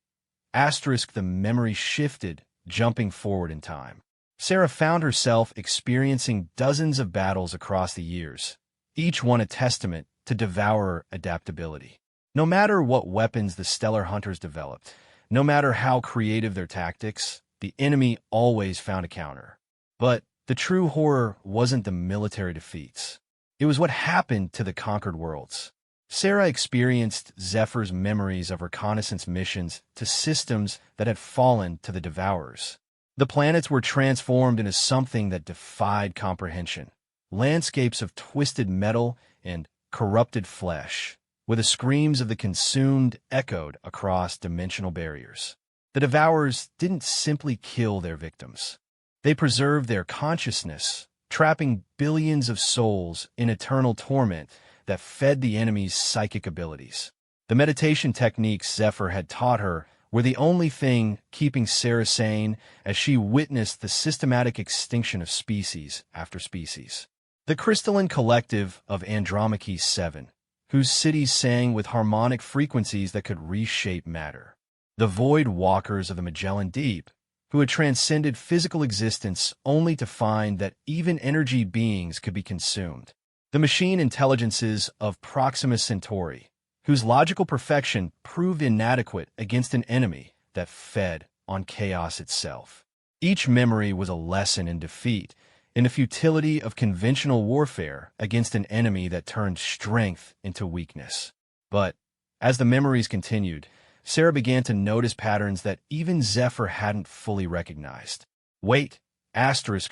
The memory shifted, jumping forward in time. Sarah found herself experiencing dozens of battles across the years, each one a testament to Devourer adaptability. No matter what weapons the stellar hunters developed, no matter how creative their tactics, the enemy always found a counter. But the true horror wasn't the military defeats. It was what happened to the conquered worlds. Sarah experienced Zephyr's memories of reconnaissance missions to systems that had fallen to the Devourers. The planets were transformed into something that defied comprehension. Landscapes of twisted metal and corrupted flesh, with the screams of the consumed echoed across dimensional barriers. The Devourers didn't simply kill their victims. They preserved their consciousness, trapping billions of souls in eternal torment that fed the enemy's psychic abilities. The meditation techniques Zephyr had taught her were the only thing keeping Sarah sane as she witnessed the systematic extinction of species after species. The crystalline collective of Andromache 7, whose cities sang with harmonic frequencies that could reshape matter. The void walkers of the Magellan Deep, who had transcended physical existence only to find that even energy beings could be consumed. The machine intelligences of Proxima Centauri, whose logical perfection proved inadequate against an enemy that fed on chaos itself. Each memory was a lesson in defeat, in the futility of conventional warfare against an enemy that turned strength into weakness. But as the memories continued, Sarah began to notice patterns that even Zephyr hadn't fully recognized. Wait,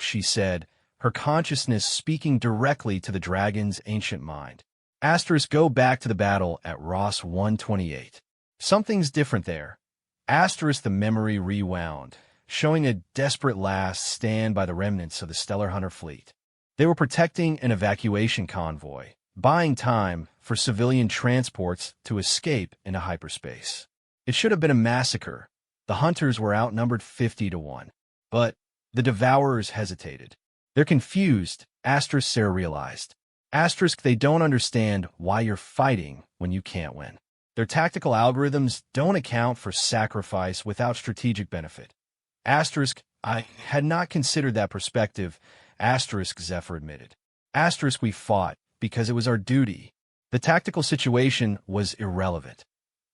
she said, her consciousness speaking directly to the dragon's ancient mind. Go back to the battle at Ross 128. Something's different there. The memory rewound, showing a desperate last stand by the remnants of the Stellar Hunter fleet. They were protecting an evacuation convoy, buying time for civilian transports to escape into hyperspace. It should have been a massacre. The Hunters were outnumbered 50-1. But the Devourers hesitated. They're confused, Sarah realized. They don't understand why you're fighting when you can't win. Their tactical algorithms don't account for sacrifice without strategic benefit. I had not considered that perspective, Zephyr admitted. We fought because it was our duty. The tactical situation was irrelevant.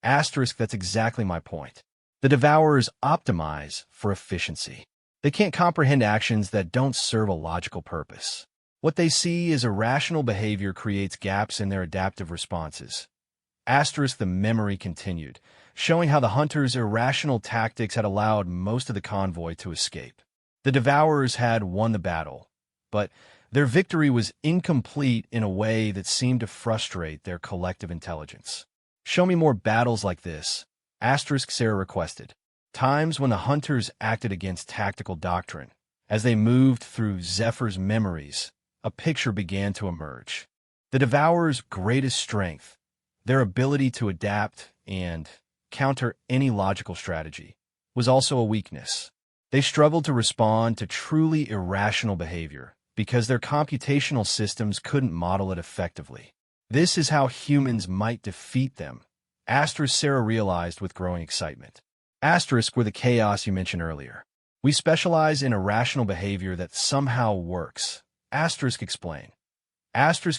That's exactly my point. The Devourers optimize for efficiency. They can't comprehend actions that don't serve a logical purpose. What they see as irrational behavior creates gaps in their adaptive responses. The memory continued, showing how the Hunters' irrational tactics had allowed most of the convoy to escape. The Devourers had won the battle, but their victory was incomplete in a way that seemed to frustrate their collective intelligence. Show me more battles like this, Sarah requested. Times when the Hunters acted against tactical doctrine. As they moved through Zephyr's memories, a picture began to emerge. The Devourer's greatest strength, their ability to adapt and counter any logical strategy, was also a weakness. They struggled to respond to truly irrational behavior because their computational systems couldn't model it effectively. This is how humans might defeat them, Sarah realized with growing excitement. Were the chaos you mentioned earlier. We specialize in irrational behavior that somehow works, explained.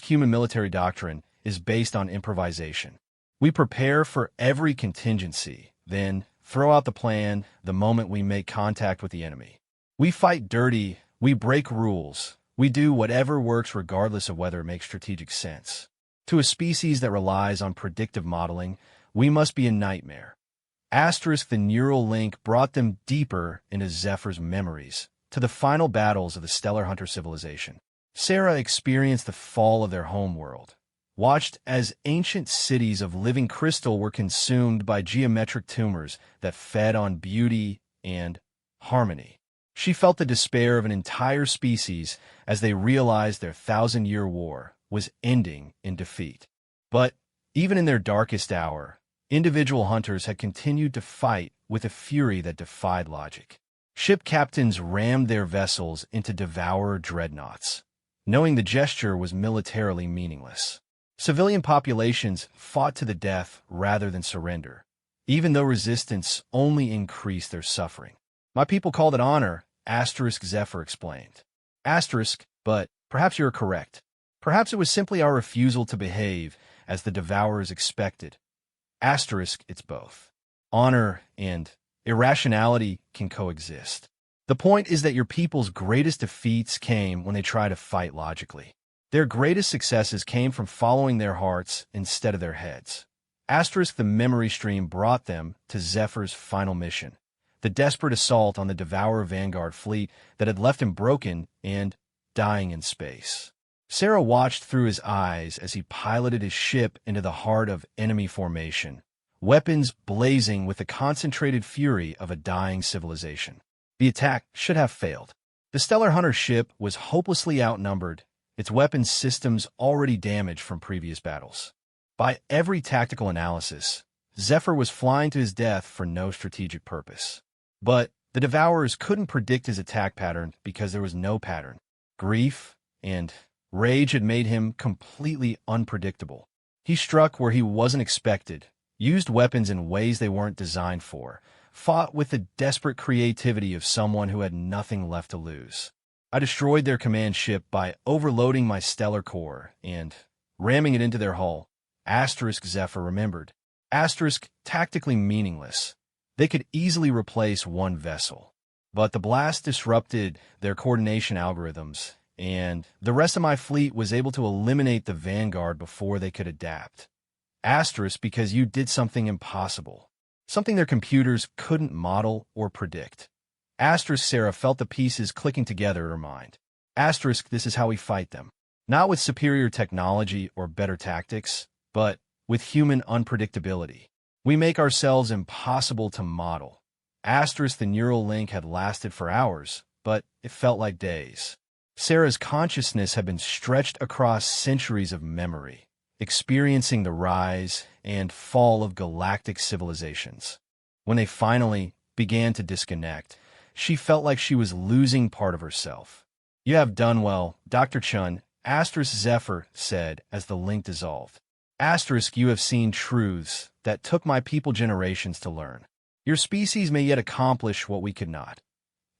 Human military doctrine is based on improvisation. We prepare for every contingency, then throw out the plan the moment we make contact with the enemy. We fight dirty, we break rules, we do whatever works regardless of whether it makes strategic sense. To a species that relies on predictive modeling, we must be a nightmare. The neural link brought them deeper into Zephyr's memories, to the final battles of the Stellar Hunter civilization. Sarah experienced the fall of their homeworld, watched as ancient cities of living crystal were consumed by geometric tumors that fed on beauty and harmony. She felt the despair of an entire species as they realized their thousand-year war was ending in defeat. But even in their darkest hour, individual hunters had continued to fight with a fury that defied logic. Ship captains rammed their vessels into devourer dreadnoughts, knowing the gesture was militarily meaningless. Civilian populations fought to the death rather than surrender, even though resistance only increased their suffering. My people called it honor, Zephyr explained. But perhaps you're correct. Perhaps it was simply our refusal to behave as the devourers expected. It's both. Honor and irrationality can coexist. The point is that your people's greatest defeats came when they try to fight logically. Their greatest successes came from following their hearts instead of their heads. The memory stream brought them to Zephyr's final mission, the desperate assault on the Devourer Vanguard fleet that had left him broken and dying in space. Sarah watched through his eyes as he piloted his ship into the heart of enemy formation, weapons blazing with the concentrated fury of a dying civilization. The attack should have failed. The Stellar Hunter ship was hopelessly outnumbered, its weapons systems already damaged from previous battles. By every tactical analysis, Zephyr was flying to his death for no strategic purpose. But the Devourers couldn't predict his attack pattern because there was no pattern. Grief and rage had made him completely unpredictable. He struck where he wasn't expected, used weapons in ways they weren't designed for, fought with the desperate creativity of someone who had nothing left to lose. I destroyed their command ship by overloading my stellar core and ramming it into their hull. Zephyr remembered. Tactically meaningless. They could easily replace one vessel. But the blast disrupted their coordination algorithms, and the rest of my fleet was able to eliminate the Vanguard before they could adapt. Because you did something impossible. Something their computers couldn't model or predict. Sarah felt the pieces clicking together in her mind. This is how we fight them. Not with superior technology or better tactics, but with human unpredictability. We make ourselves impossible to model. The neural link had lasted for hours, but it felt like days. Sarah's consciousness had been stretched across centuries of memory, experiencing the rise and fall of galactic civilizations. When they finally began to disconnect, she felt like she was losing part of herself. You have done well, Dr. Chun, Zephyr said as the link dissolved. You have seen truths that took my people generations to learn. Your species may yet accomplish what we could not.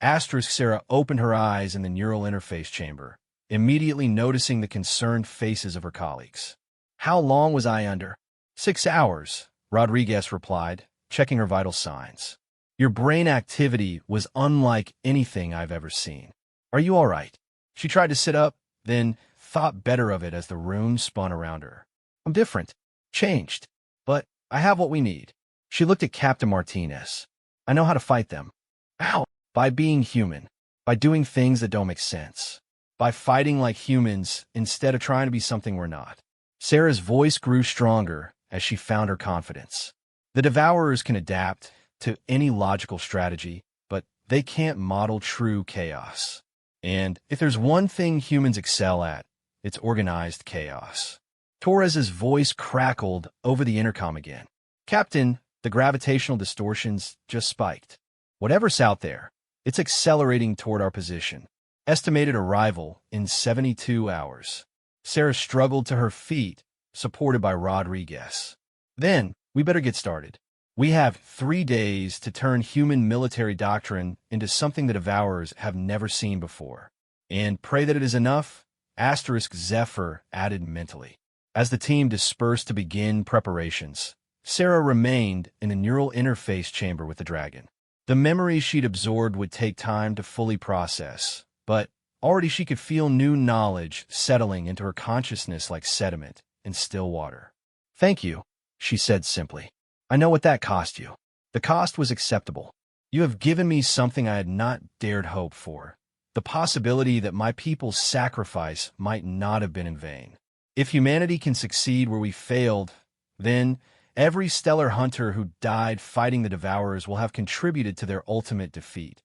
Sarah opened her eyes in the neural interface chamber, immediately noticing the concerned faces of her colleagues. How long was I under? 6 hours, Rodriguez replied, checking her vital signs. Your brain activity was unlike anything I've ever seen. Are you all right? She tried to sit up, then thought better of it as the room spun around her. I'm different, changed, but I have what we need. She looked at Captain Martinez. I know how to fight them. How? By being human, by doing things that don't make sense, by fighting like humans instead of trying to be something we're not. Sarah's voice grew stronger as she found her confidence. The Devourers can adapt to any logical strategy, but they can't model true chaos. And if there's one thing humans excel at, it's organized chaos. Torres's voice crackled over the intercom again. Captain, the gravitational distortions just spiked. Whatever's out there, it's accelerating toward our position. Estimated arrival in 72 hours. Sarah struggled to her feet, supported by Rodriguez. Then, we better get started. We have 3 days to turn human military doctrine into something the Devourers have never seen before. And pray that it is enough, Zephyr added mentally. As the team dispersed to begin preparations, Sarah remained in the neural interface chamber with the dragon. The memories she'd absorbed would take time to fully process, but already she could feel new knowledge settling into her consciousness like sediment in still water. Thank you, she said simply. I know what that cost you. The cost was acceptable. You have given me something I had not dared hope for. the possibility that my people's sacrifice might not have been in vain. If humanity can succeed where we failed, then every stellar hunter who died fighting the Devourers will have contributed to their ultimate defeat.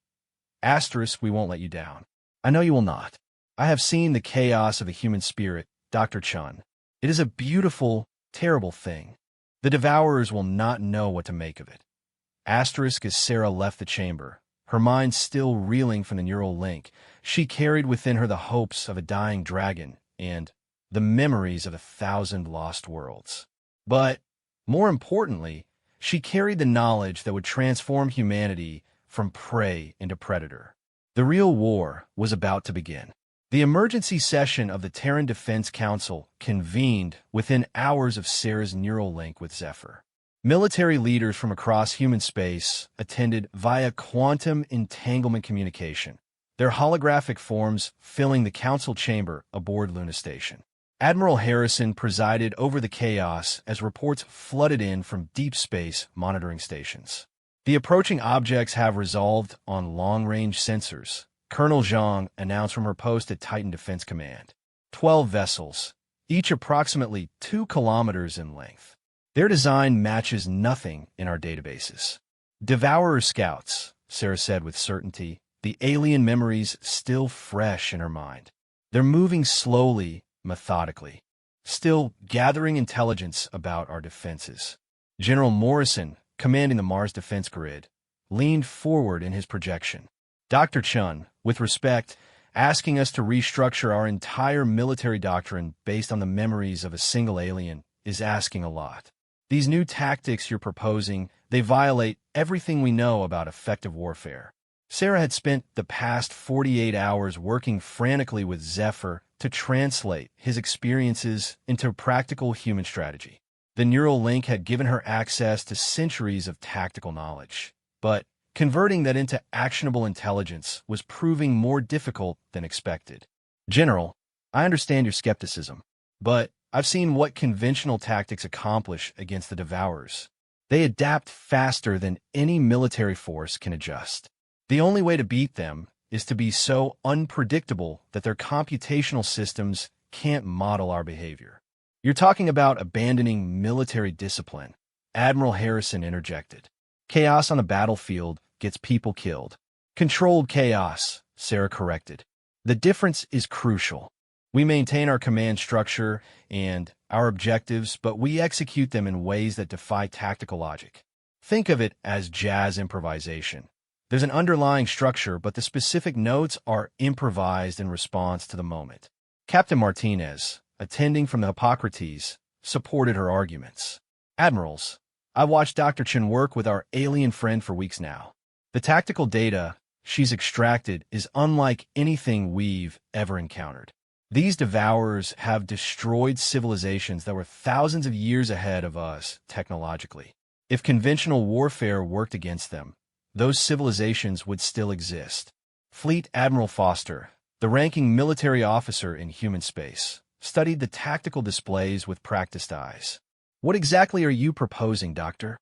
Asterisk, we won't let you down. I know you will not. I have seen the chaos of a human spirit, Dr. Chun. It is a beautiful, terrible thing. The Devourers will not know what to make of it. Asterisk, as Sarah left the chamber, her mind still reeling from the neural link, she carried within her the hopes of a dying dragon and the memories of 1,000 lost worlds. But, more importantly, she carried the knowledge that would transform humanity from prey into predator. The real war was about to begin. The emergency session of the Terran Defense Council convened within hours of Sarah's neural link with Zephyr. Military leaders from across human space attended via quantum entanglement communication, their holographic forms filling the council chamber aboard Luna Station. Admiral Harrison presided over the chaos as reports flooded in from deep space monitoring stations. The approaching objects have resolved on long-range sensors, Colonel Zhang announced from her post at Titan Defense Command. 12 vessels, each approximately 2 kilometers in length. Their design matches nothing in our databases. Devourer scouts, Sarah said with certainty, the alien memories still fresh in her mind. They're moving slowly, methodically, still gathering intelligence about our defenses. General Morrison, commanding the Mars Defense Grid, leaned forward in his projection. Dr. Chun, with respect, asking us to restructure our entire military doctrine based on the memories of a single alien is asking a lot. These new tactics you're proposing, they violate everything we know about effective warfare. Sarah had spent the past 48 hours working frantically with Zephyr to translate his experiences into practical human strategy. The neural link had given her access to centuries of tactical knowledge, but converting that into actionable intelligence was proving more difficult than expected. General, I understand your skepticism, but I've seen what conventional tactics accomplish against the Devourers. They adapt faster than any military force can adjust. The only way to beat them is to be so unpredictable that their computational systems can't model our behavior. You're talking about abandoning military discipline, Admiral Harrison interjected. Chaos on the battlefield gets people killed. Controlled chaos, Sarah corrected. The difference is crucial. We maintain our command structure and our objectives, but we execute them in ways that defy tactical logic. Think of it as jazz improvisation. There's an underlying structure, but the specific notes are improvised in response to the moment. Captain Martinez, attending from the Hippocrates, supported her arguments. Admirals, I've watched Dr. Chen work with our alien friend for weeks now. The tactical data she's extracted is unlike anything we've ever encountered. These Devourers have destroyed civilizations that were thousands of years ahead of us technologically. If conventional warfare worked against them, those civilizations would still exist. Fleet Admiral Foster, the ranking military officer in human space, studied the tactical displays with practiced eyes. What exactly are you proposing, Doctor?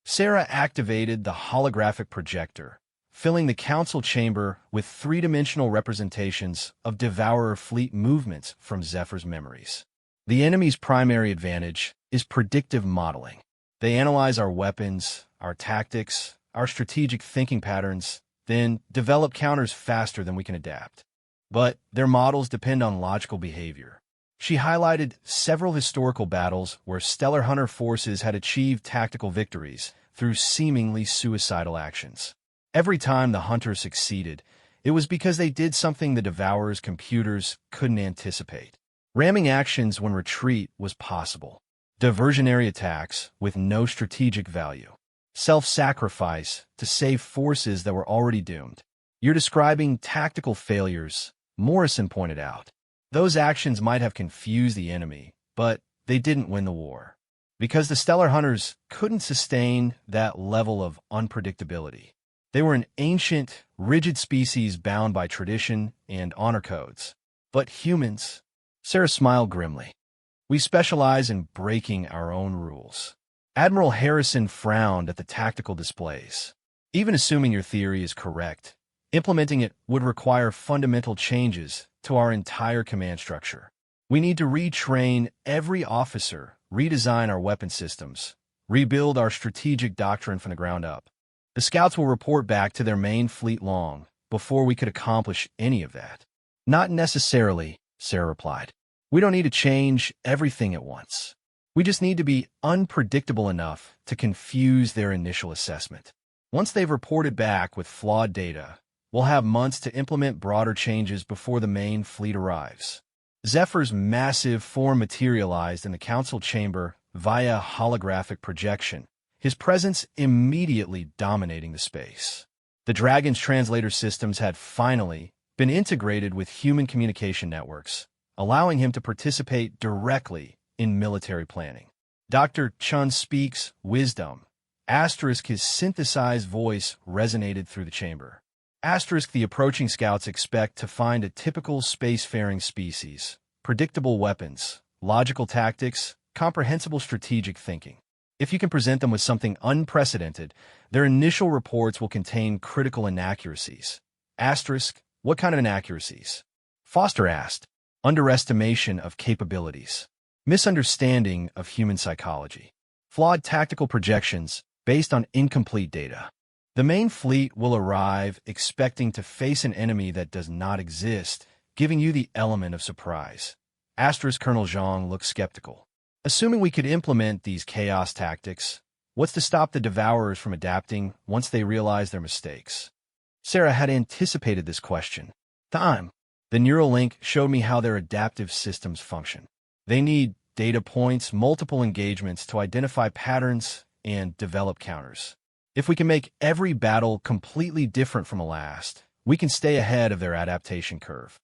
Sarah activated the holographic projector, filling the council chamber with three-dimensional representations of Devourer fleet movements from Zephyr's memories. The enemy's primary advantage is predictive modeling. They analyze our weapons, our tactics, our strategic thinking patterns, then develop counters faster than we can adapt. But their models depend on logical behavior. She highlighted several historical battles where Stellar Hunter forces had achieved tactical victories through seemingly suicidal actions. Every time the Hunters succeeded, it was because they did something the Devourer's computers couldn't anticipate. Ramming actions when retreat was possible. Diversionary attacks with no strategic value. Self-sacrifice to save forces that were already doomed. You're describing tactical failures, Morrison pointed out. Those actions might have confused the enemy, but they didn't win the war. Because the Stellar Hunters couldn't sustain that level of unpredictability. They were an ancient, rigid species bound by tradition and honor codes. But humans, Sarah smiled grimly. We specialize in breaking our own rules. Admiral Harrison frowned at the tactical displays. Even assuming your theory is correct, Implementing it would require fundamental changes to our entire command structure. We need to retrain every officer, redesign our weapon systems, rebuild our strategic doctrine from the ground up. The scouts will report back to their main fleet long before we could accomplish any of that. Not necessarily, Sarah replied. We don't need to change everything at once. We just need to be unpredictable enough to confuse their initial assessment. Once they've reported back with flawed data, we'll have months to implement broader changes before the main fleet arrives. Zephyr's massive form materialized in the council chamber via holographic projection, his presence immediately dominating the space. The Dragon's translator systems had finally been integrated with human communication networks, allowing him to participate directly in military planning. Dr. Chun speaks wisdom. Asterisk, his synthesized voice resonated through the chamber. Asterisk, the approaching scouts expect to find a typical spacefaring species, predictable weapons, logical tactics, comprehensible strategic thinking. If you can present them with something unprecedented, their initial reports will contain critical inaccuracies. Asterisk, what kind of inaccuracies? Foster asked. Underestimation of capabilities. Misunderstanding of human psychology. Flawed tactical projections based on incomplete data. The main fleet will arrive expecting to face an enemy that does not exist, giving you the element of surprise. Asterisk, Colonel Zhang looked skeptical. Assuming we could implement these chaos tactics, what's to stop the Devourers from adapting once they realize their mistakes? Sarah had anticipated this question. Time. The neural link showed me how their adaptive systems function. They need data points, multiple engagements to identify patterns and develop counters. If we can make every battle completely different from the last, we can stay ahead of their adaptation curve.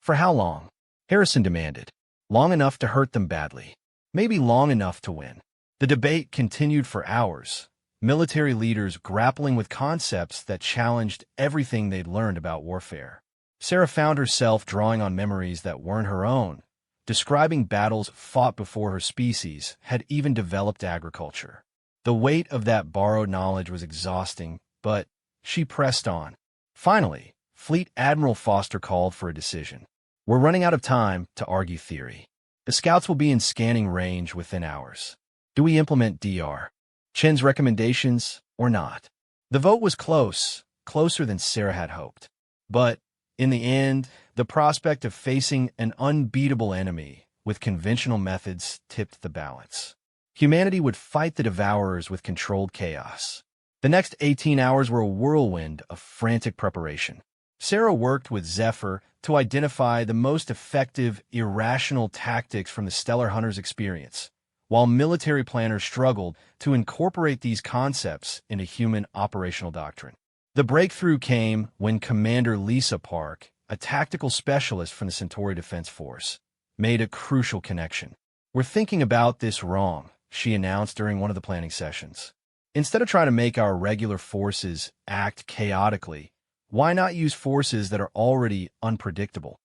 For how long? Harrison demanded. Long enough to hurt them badly. Maybe long enough to win. The debate continued for hours, military leaders grappling with concepts that challenged everything they'd learned about warfare. Sarah found herself drawing on memories that weren't her own, describing battles fought before her species had even developed agriculture. The weight of that borrowed knowledge was exhausting, but she pressed on. Finally, Fleet Admiral Foster called for a decision. We're running out of time to argue theory. The scouts will be in scanning range within hours. Do we implement DR? Chen's recommendations or not? The vote was close, closer than Sarah had hoped. But in the end, the prospect of facing an unbeatable enemy with conventional methods tipped the balance. Humanity would fight the Devourers with controlled chaos. The next 18 hours were a whirlwind of frantic preparation. Sarah worked with Zephyr to identify the most effective, irrational tactics from the Stellar Hunter's experience, while military planners struggled to incorporate these concepts into human operational doctrine. The breakthrough came when Commander Lisa Park, a tactical specialist from the Centauri Defense Force, made a crucial connection. We're thinking about this wrong, she announced during one of the planning sessions. Instead of trying to make our regular forces act chaotically, why not use forces that are already unpredictable?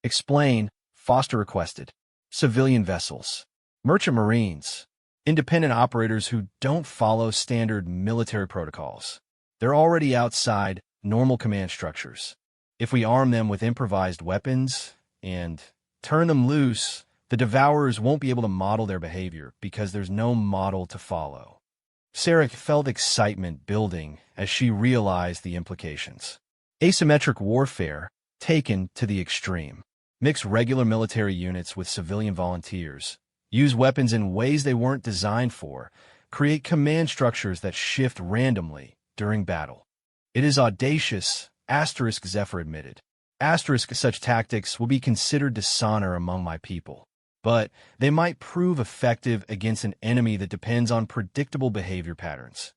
Explain, Foster requested. Civilian vessels, merchant marines, independent operators who don't follow standard military protocols. They're already outside normal command structures. If we arm them with improvised weapons and turn them loose, the Devourers won't be able to model their behavior because there's no model to follow. Sarah felt excitement building as she realized the implications. Asymmetric warfare, taken to the extreme. Mix regular military units with civilian volunteers. Use weapons in ways they weren't designed for. Create command structures that shift randomly during battle. It is audacious, Zephyr admitted. Such tactics will be considered dishonor among my people. But they might prove effective against an enemy that depends on predictable behavior patterns.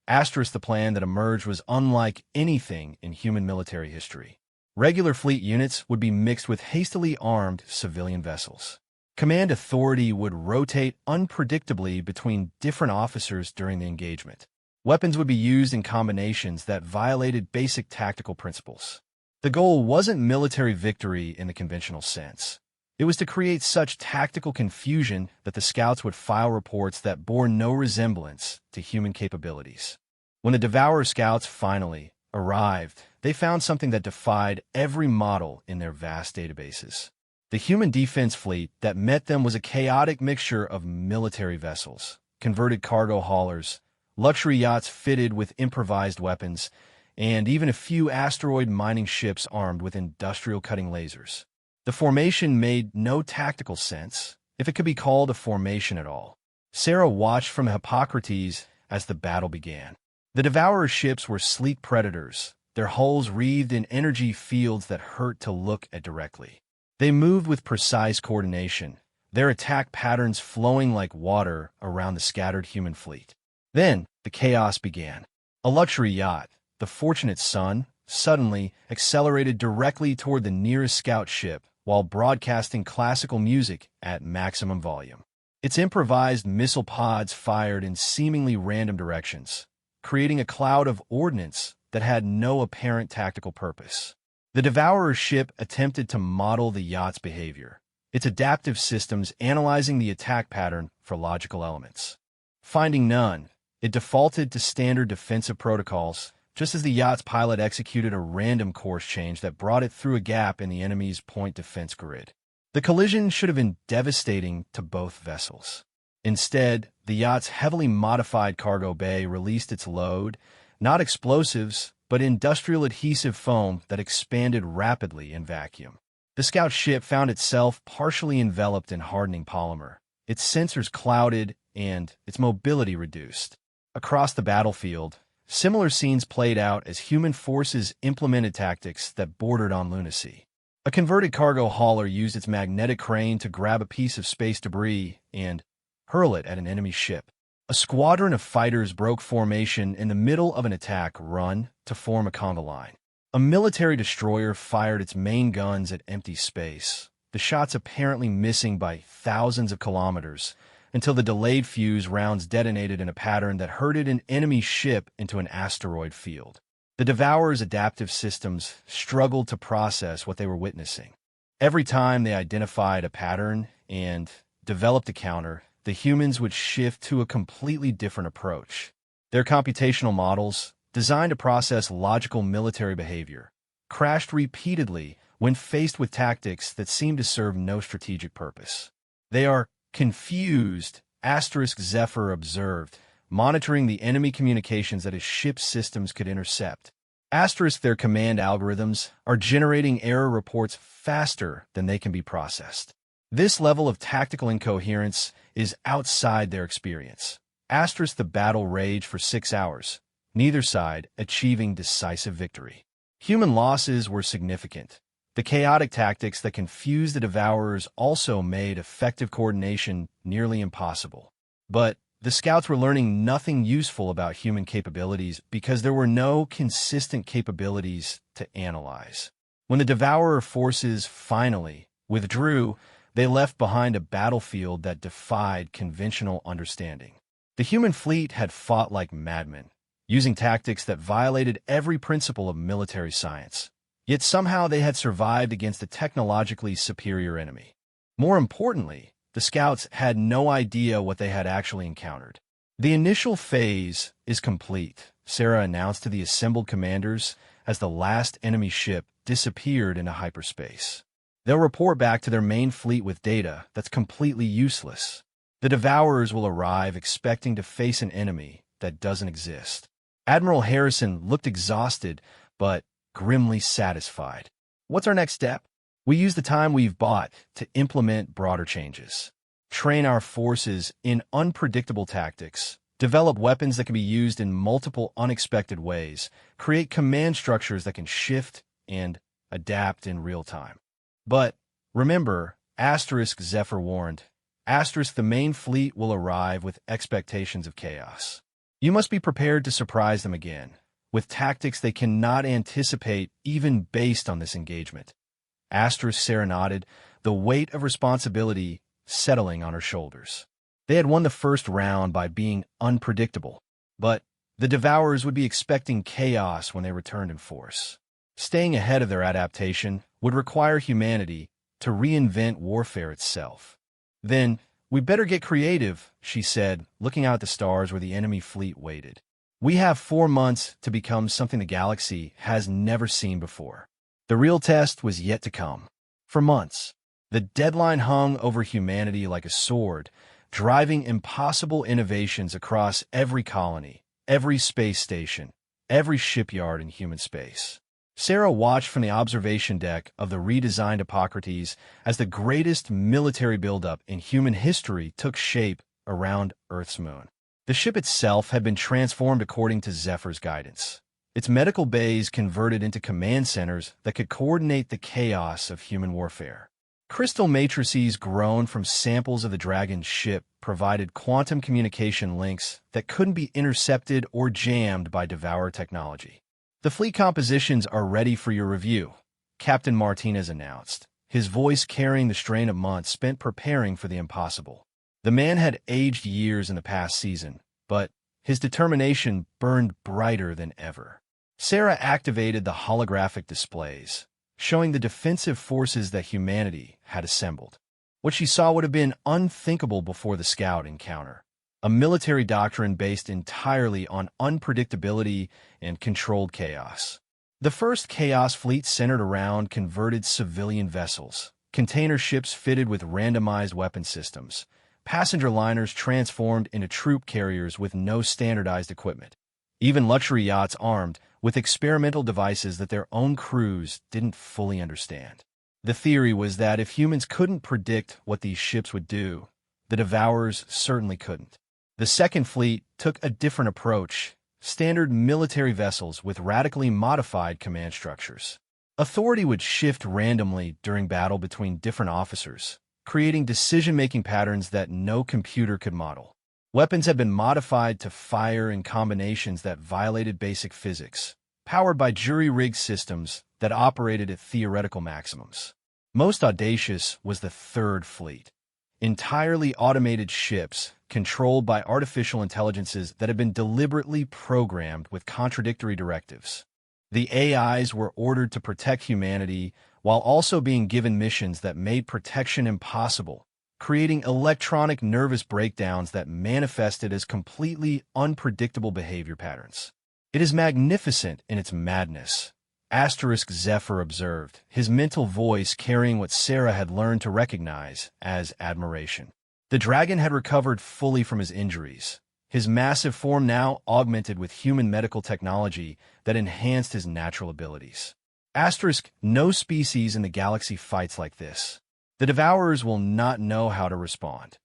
The plan that emerged was unlike anything in human military history. Regular fleet units would be mixed with hastily armed civilian vessels. Command authority would rotate unpredictably between different officers during the engagement. Weapons would be used in combinations that violated basic tactical principles. The goal wasn't military victory in the conventional sense. It was to create such tactical confusion that the scouts would file reports that bore no resemblance to human capabilities. When the Devourer scouts finally arrived, they found something that defied every model in their vast databases. The human defense fleet that met them was a chaotic mixture of military vessels, converted cargo haulers, luxury yachts fitted with improvised weapons, and even a few asteroid mining ships armed with industrial cutting lasers. The formation made no tactical sense, if it could be called a formation at all. Sarah watched from Hippocrates as the battle began. The Devourer ships were sleek predators, their hulls wreathed in energy fields that hurt to look at directly. They moved with precise coordination, their attack patterns flowing like water around the scattered human fleet. Then, the chaos began. A luxury yacht, the Fortunate Son, suddenly accelerated directly toward the nearest scout ship while broadcasting classical music at maximum volume. Its improvised missile pods fired in seemingly random directions, creating a cloud of ordnance that had no apparent tactical purpose. The Devourer ship attempted to model the yacht's behavior, its adaptive systems analyzing the attack pattern for logical elements. Finding none, it defaulted to standard defensive protocols, just as the yacht's pilot executed a random course change that brought it through a gap in the enemy's point defense grid. The collision should have been devastating to both vessels. Instead, the yacht's heavily modified cargo bay released its load, not explosives, but industrial adhesive foam that expanded rapidly in vacuum. The scout ship found itself partially enveloped in hardening polymer, its sensors clouded, and its mobility reduced. Across the battlefield, similar scenes played out as human forces implemented tactics that bordered on lunacy. A converted cargo hauler used its magnetic crane to grab a piece of space debris and hurl it at an enemy ship. A squadron of fighters broke formation in the middle of an attack run to form a conga line. A military destroyer fired its main guns at empty space, the shots apparently missing by thousands of kilometers, until the delayed fuse rounds detonated in a pattern that herded an enemy ship into an asteroid field. The Devourer's adaptive systems struggled to process what they were witnessing. Every time they identified a pattern and developed a counter, the humans would shift to a completely different approach. Their computational models, designed to process logical military behavior, crashed repeatedly when faced with tactics that seemed to serve no strategic purpose. They are confused, Zephyr observed, monitoring the enemy communications that his ship's systems could intercept. Their command algorithms are generating error reports faster than they can be processed. This level of tactical incoherence is outside their experience. The battle raged for 6 hours, neither side achieving decisive victory. Human losses were significant. The chaotic tactics that confused the Devourers also made effective coordination nearly impossible. But the scouts were learning nothing useful about human capabilities because there were no consistent capabilities to analyze. When the Devourer forces finally withdrew, they left behind a battlefield that defied conventional understanding. The human fleet had fought like madmen, using tactics that violated every principle of military science. Yet somehow they had survived against a technologically superior enemy. More importantly, the scouts had no idea what they had actually encountered. The initial phase is complete, Sarah announced to the assembled commanders as the last enemy ship disappeared into hyperspace. They'll report back to their main fleet with data that's completely useless. The Devourers will arrive expecting to face an enemy that doesn't exist. Admiral Harrison looked exhausted, but grimly satisfied. What's our next step? We use the time we've bought to implement broader changes. Train our forces in unpredictable tactics, develop weapons that can be used in multiple unexpected ways, create command structures that can shift and adapt in real time. But remember, Zephyr warned, the main fleet will arrive with expectations of chaos. You must be prepared to surprise them again, with tactics they cannot anticipate even based on this engagement. Sarah nodded, the weight of responsibility settling on her shoulders. They had won the first round by being unpredictable, but the Devourers would be expecting chaos when they returned in force. Staying ahead of their adaptation would require humanity to reinvent warfare itself. Then, we better get creative, she said, looking out at the stars where the enemy fleet waited. We have 4 months to become something the galaxy has never seen before. The real test was yet to come. For months, the deadline hung over humanity like a sword, driving impossible innovations across every colony, every space station, every shipyard in human space. Sarah watched from the observation deck of the redesigned Hippocrates as the greatest military buildup in human history took shape around Earth's moon. The ship itself had been transformed according to Zephyr's guidance. Its medical bays converted into command centers that could coordinate the chaos of human warfare. Crystal matrices grown from samples of the Dragon's ship provided quantum communication links that couldn't be intercepted or jammed by Devourer technology. The fleet compositions are ready for your review, Captain Martinez announced, his voice carrying the strain of months spent preparing for the impossible. The man had aged years in the past season, but his determination burned brighter than ever. Sarah activated the holographic displays, showing the defensive forces that humanity had assembled. What she saw would have been unthinkable before the Scout encounter. A military doctrine based entirely on unpredictability and controlled chaos. The first Chaos fleet centered around converted civilian vessels, container ships fitted with randomized weapon systems, passenger liners transformed into troop carriers with no standardized equipment, even luxury yachts armed with experimental devices that their own crews didn't fully understand. The theory was that if humans couldn't predict what these ships would do, the Devourers certainly couldn't. The Second Fleet took a different approach, standard military vessels with radically modified command structures. Authority would shift randomly during battle between different officers, creating decision-making patterns that no computer could model. Weapons had been modified to fire in combinations that violated basic physics, powered by jury-rigged systems that operated at theoretical maximums. Most audacious was the Third Fleet. Entirely automated ships, controlled by artificial intelligences that had been deliberately programmed with contradictory directives. The AIs were ordered to protect humanity while also being given missions that made protection impossible, creating electronic nervous breakdowns that manifested as completely unpredictable behavior patterns. It is magnificent in its madness, Zephyr observed, his mental voice carrying what Sarah had learned to recognize as admiration. The dragon had recovered fully from his injuries, his massive form now augmented with human medical technology that enhanced his natural abilities. No species in the galaxy fights like this. The Devourers will not know how to respond.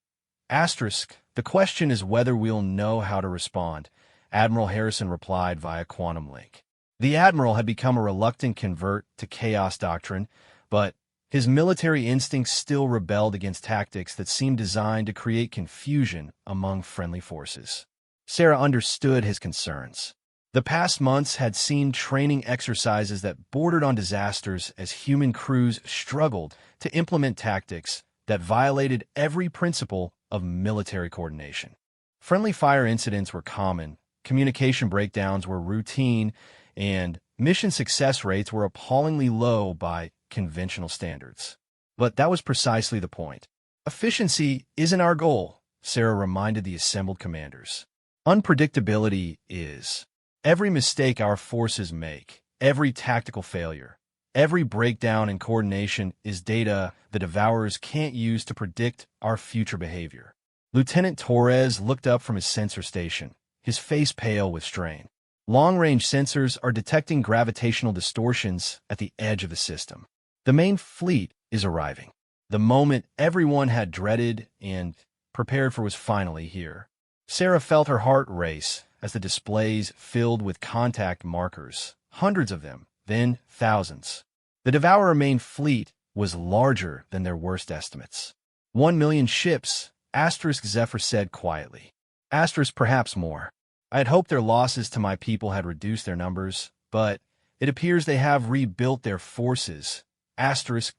The question is whether we'll know how to respond, Admiral Harrison replied via quantum link. The Admiral had become a reluctant convert to Chaos doctrine, but his military instincts still rebelled against tactics that seemed designed to create confusion among friendly forces. Sarah understood his concerns. The past months had seen training exercises that bordered on disasters as human crews struggled to implement tactics that violated every principle of military coordination. Friendly fire incidents were common, communication breakdowns were routine, and mission success rates were appallingly low by conventional standards. But that was precisely the point. Efficiency isn't our goal, Sarah reminded the assembled commanders. Unpredictability is. Every mistake our forces make, every tactical failure, every breakdown in coordination is data the Devourers can't use to predict our future behavior. Lieutenant Torres looked up from his sensor station, his face pale with strain. Long-range sensors are detecting gravitational distortions at the edge of the system. The main fleet is arriving. The moment everyone had dreaded and prepared for was finally here. Sarah felt her heart race as the displays filled with contact markers, hundreds of them, then thousands. The Devourer main fleet was larger than their worst estimates. 1 million ships, Zephyr said quietly. Perhaps more. I had hoped their losses to my people had reduced their numbers, but it appears they have rebuilt their forces.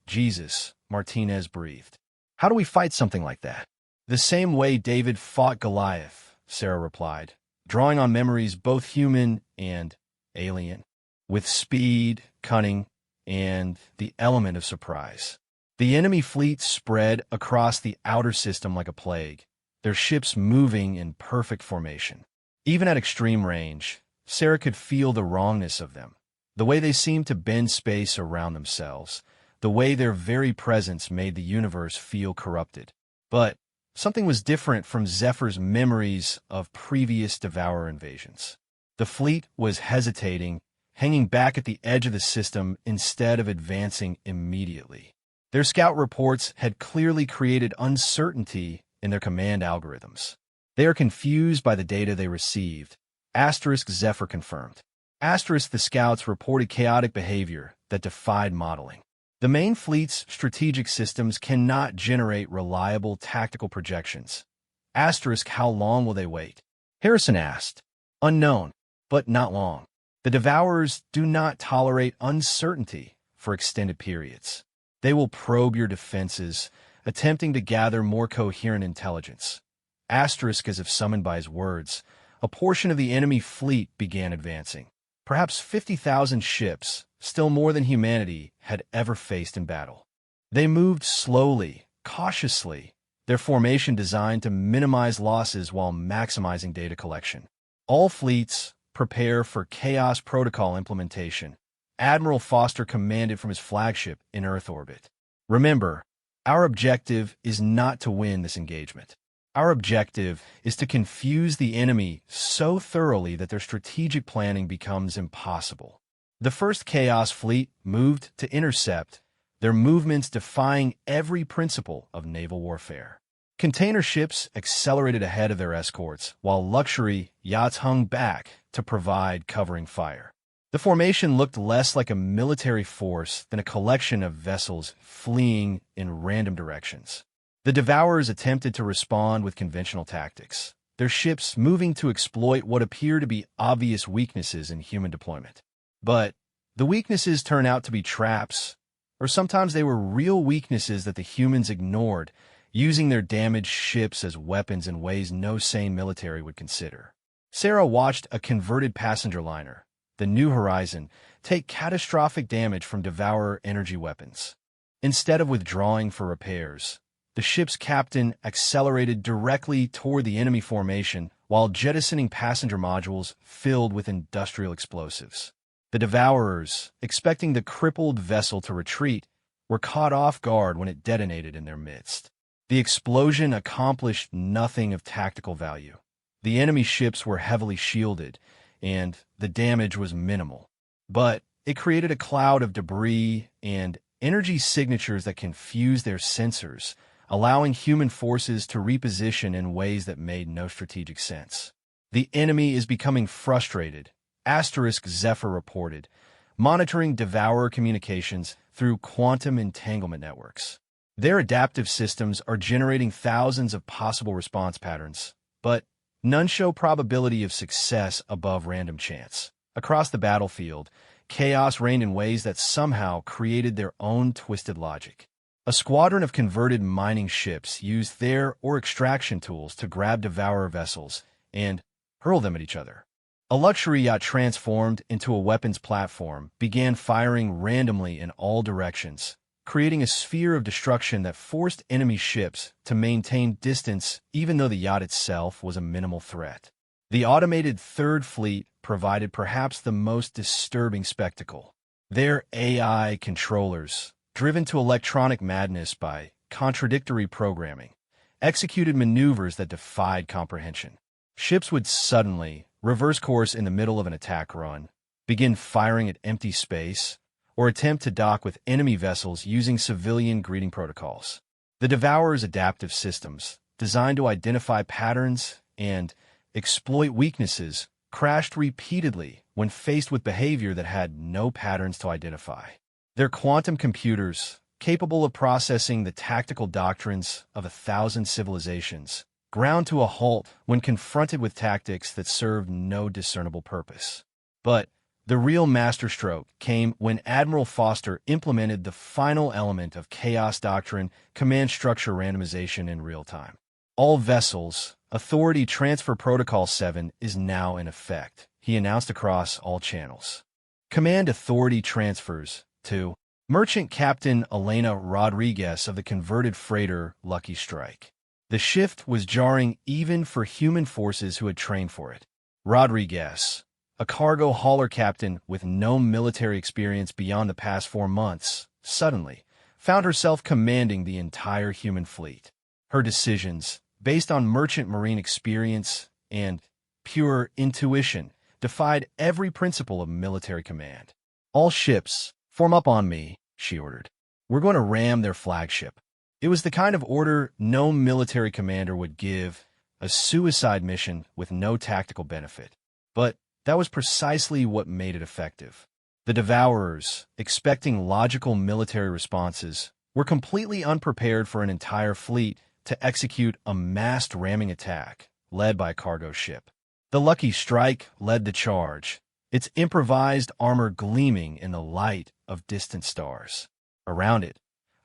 Jesus, Martinez breathed. How do we fight something like that? The same way David fought Goliath, Sarah replied, drawing on memories both human and alien, with speed, cunning, and the element of surprise. The enemy fleet spread across the outer system like a plague, their ships moving in perfect formation. Even at extreme range, Sarah could feel the wrongness of them. The way they seemed to bend space around themselves, the way their very presence made the universe feel corrupted. But something was different from Zephyr's memories of previous Devourer invasions. The fleet was hesitating, hanging back at the edge of the system instead of advancing immediately. Their scout reports had clearly created uncertainty in their command algorithms. They are confused by the data they received. Zephyr confirmed. The scouts reported chaotic behavior that defied modeling. The main fleet's strategic systems cannot generate reliable tactical projections. How long will they wait? Harrison asked. Unknown, but not long. The Devourers do not tolerate uncertainty for extended periods. They will probe your defenses, attempting to gather more coherent intelligence. As if summoned by his words, a portion of the enemy fleet began advancing. Perhaps 50,000 ships, still more than humanity had ever faced in battle. They moved slowly, cautiously, their formation designed to minimize losses while maximizing data collection. All fleets prepare for Chaos Protocol implementation. Admiral Foster commanded from his flagship in Earth orbit. Remember, our objective is not to win this engagement. Our objective is to confuse the enemy so thoroughly that their strategic planning becomes impossible. The first Chaos Fleet moved to intercept, their movements defying every principle of naval warfare. Container ships accelerated ahead of their escorts, while luxury yachts hung back to provide covering fire. The formation looked less like a military force than a collection of vessels fleeing in random directions. The Devourers attempted to respond with conventional tactics, their ships moving to exploit what appear to be obvious weaknesses in human deployment. But the weaknesses turn out to be traps, or sometimes they were real weaknesses that the humans ignored, using their damaged ships as weapons in ways no sane military would consider. Sarah watched a converted passenger liner, the New Horizon, take catastrophic damage from Devourer energy weapons. Instead of withdrawing for repairs, the ship's captain accelerated directly toward the enemy formation while jettisoning passenger modules filled with industrial explosives. The Devourers, expecting the crippled vessel to retreat, were caught off guard when it detonated in their midst. The explosion accomplished nothing of tactical value. The enemy ships were heavily shielded, and the damage was minimal. But it created a cloud of debris and energy signatures that confused their sensors, allowing human forces to reposition in ways that made no strategic sense. The enemy is becoming frustrated, Zephyr reported, monitoring Devourer communications through quantum entanglement networks. Their adaptive systems are generating thousands of possible response patterns, but none show probability of success above random chance. Across the battlefield, chaos reigned in ways that somehow created their own twisted logic. A squadron of converted mining ships used their or extraction tools to grab Devourer vessels and hurl them at each other. A luxury yacht transformed into a weapons platform began firing randomly in all directions, creating a sphere of destruction that forced enemy ships to maintain distance even though the yacht itself was a minimal threat. The automated Third Fleet provided perhaps the most disturbing spectacle. Their AI controllers, driven to electronic madness by contradictory programming, executed maneuvers that defied comprehension. Ships would suddenly reverse course in the middle of an attack run, begin firing at empty space, or attempt to dock with enemy vessels using civilian greeting protocols. The Devourer's adaptive systems, designed to identify patterns and exploit weaknesses, crashed repeatedly when faced with behavior that had no patterns to identify. Their quantum computers, capable of processing the tactical doctrines of 1,000 civilizations, ground to a halt when confronted with tactics that served no discernible purpose. But the real masterstroke came when Admiral Foster implemented the final element of Chaos Doctrine, command structure randomization in real time. All vessels, Authority Transfer Protocol 7 is now in effect, he announced across all channels. Command authority transfers to Merchant Captain Elena Rodriguez of the converted freighter Lucky Strike. The shift was jarring even for human forces who had trained for it. Rodriguez, a cargo hauler captain with no military experience beyond the past 4 months, suddenly found herself commanding the entire human fleet. Her decisions, based on merchant marine experience and pure intuition, defied every principle of military command. "All ships, form up on me," she ordered. "We're going to ram their flagship." It was the kind of order no military commander would give, a suicide mission with no tactical benefit. But that was precisely what made it effective. The Devourers, expecting logical military responses, were completely unprepared for an entire fleet to execute a massed ramming attack led by a cargo ship. The Lucky Strike led the charge, its improvised armor gleaming in the light of distant stars. Around it,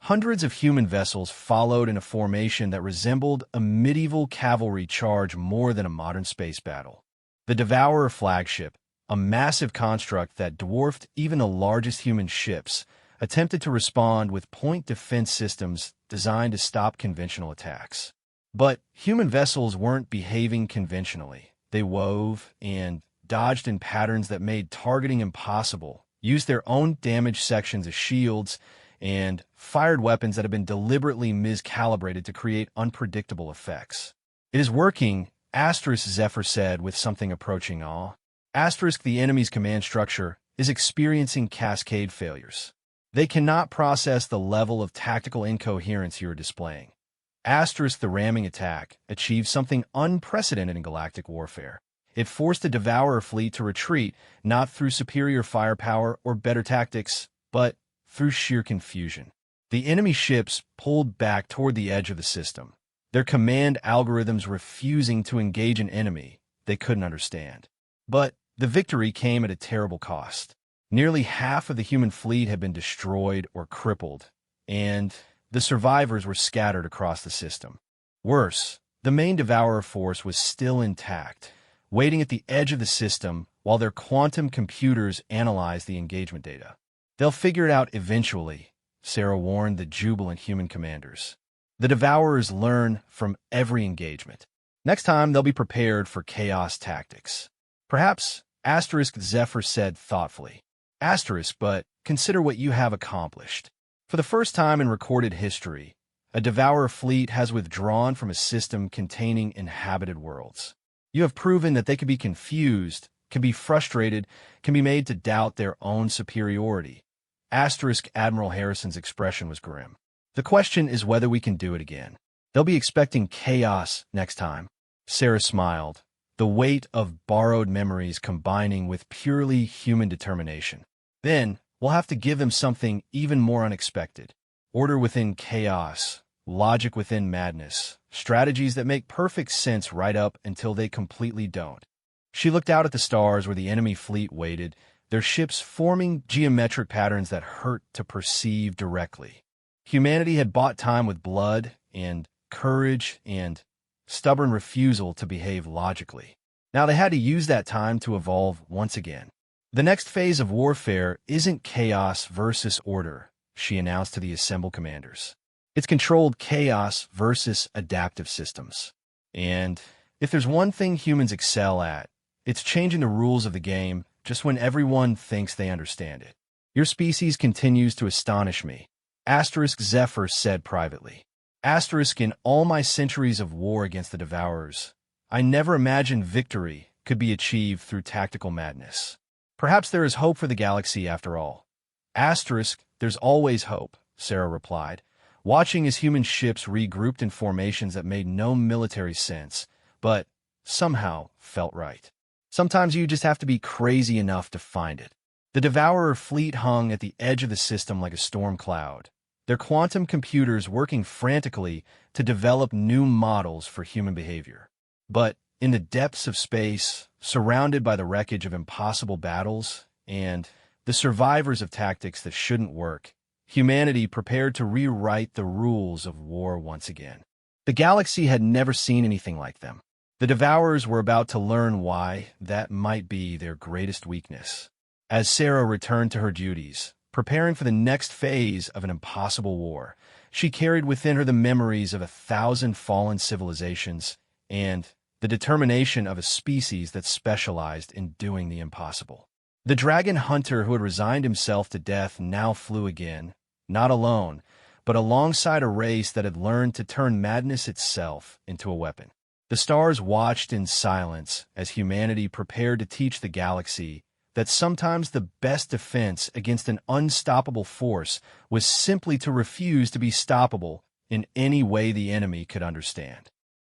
hundreds of human vessels followed in a formation that resembled a medieval cavalry charge more than a modern space battle. The Devourer flagship, a massive construct that dwarfed even the largest human ships, attempted to respond with point defense systems designed to stop conventional attacks. But human vessels weren't behaving conventionally. They wove and dodged in patterns that made targeting impossible, used their own damaged sections as shields, and fired weapons that had been deliberately miscalibrated to create unpredictable effects. "It is working," Zephyr said with something approaching awe. The enemy's command structure is experiencing cascade failures. They cannot process the level of tactical incoherence you are displaying. The ramming attack achieved something unprecedented in galactic warfare. It forced the Devourer fleet to retreat, not through superior firepower or better tactics, but through sheer confusion. The enemy ships pulled back toward the edge of the system, their command algorithms refusing to engage an enemy they couldn't understand. But the victory came at a terrible cost. Nearly half of the human fleet had been destroyed or crippled, and the survivors were scattered across the system. Worse, the main Devourer force was still intact, waiting at the edge of the system while their quantum computers analyzed the engagement data. "They'll figure it out eventually," Sarah warned the jubilant human commanders. "The Devourers learn from every engagement. Next time, they'll be prepared for chaos tactics." "Perhaps," Zephyr said thoughtfully. But consider what you have accomplished. For the first time in recorded history, a Devourer fleet has withdrawn from a system containing inhabited worlds. You have proven that they can be confused, can be frustrated, can be made to doubt their own superiority. Admiral Harrison's expression was grim. "The question is whether we can do it again. They'll be expecting chaos next time." Sarah smiled, the weight of borrowed memories combining with purely human determination. "Then we'll have to give them something even more unexpected. Order within chaos, logic within madness, strategies that make perfect sense right up until they completely don't." She looked out at the stars where the enemy fleet waited, their ships forming geometric patterns that hurt to perceive directly. Humanity had bought time with blood and courage and stubborn refusal to behave logically. Now they had to use that time to evolve once again. "The next phase of warfare isn't chaos versus order," she announced to the assembled commanders. "It's controlled chaos versus adaptive systems. And if there's one thing humans excel at, it's changing the rules of the game just when everyone thinks they understand it. Your species continues to astonish me," Zephyr said privately. "In all my centuries of war against the Devourers, I never imagined victory could be achieved through tactical madness. Perhaps there is hope for the galaxy after all." "There's always hope," Sarah replied, watching as human ships regrouped in formations that made no military sense, but somehow felt right. Sometimes you just have to be crazy enough to find it. The Devourer fleet hung at the edge of the system like a storm cloud, their quantum computers working frantically to develop new models for human behavior. But in the depths of space, surrounded by the wreckage of impossible battles and the survivors of tactics that shouldn't work, humanity prepared to rewrite the rules of war once again. The galaxy had never seen anything like them. The Devourers were about to learn why that might be their greatest weakness. As Sarah returned to her duties, preparing for the next phase of an impossible war, she carried within her the memories of 1,000 fallen civilizations and the determination of a species that specialized in doing the impossible. The dragon hunter who had resigned himself to death now flew again, not alone, but alongside a race that had learned to turn madness itself into a weapon. The stars watched in silence as humanity prepared to teach the galaxy that sometimes the best defense against an unstoppable force was simply to refuse to be stoppable in any way the enemy could understand.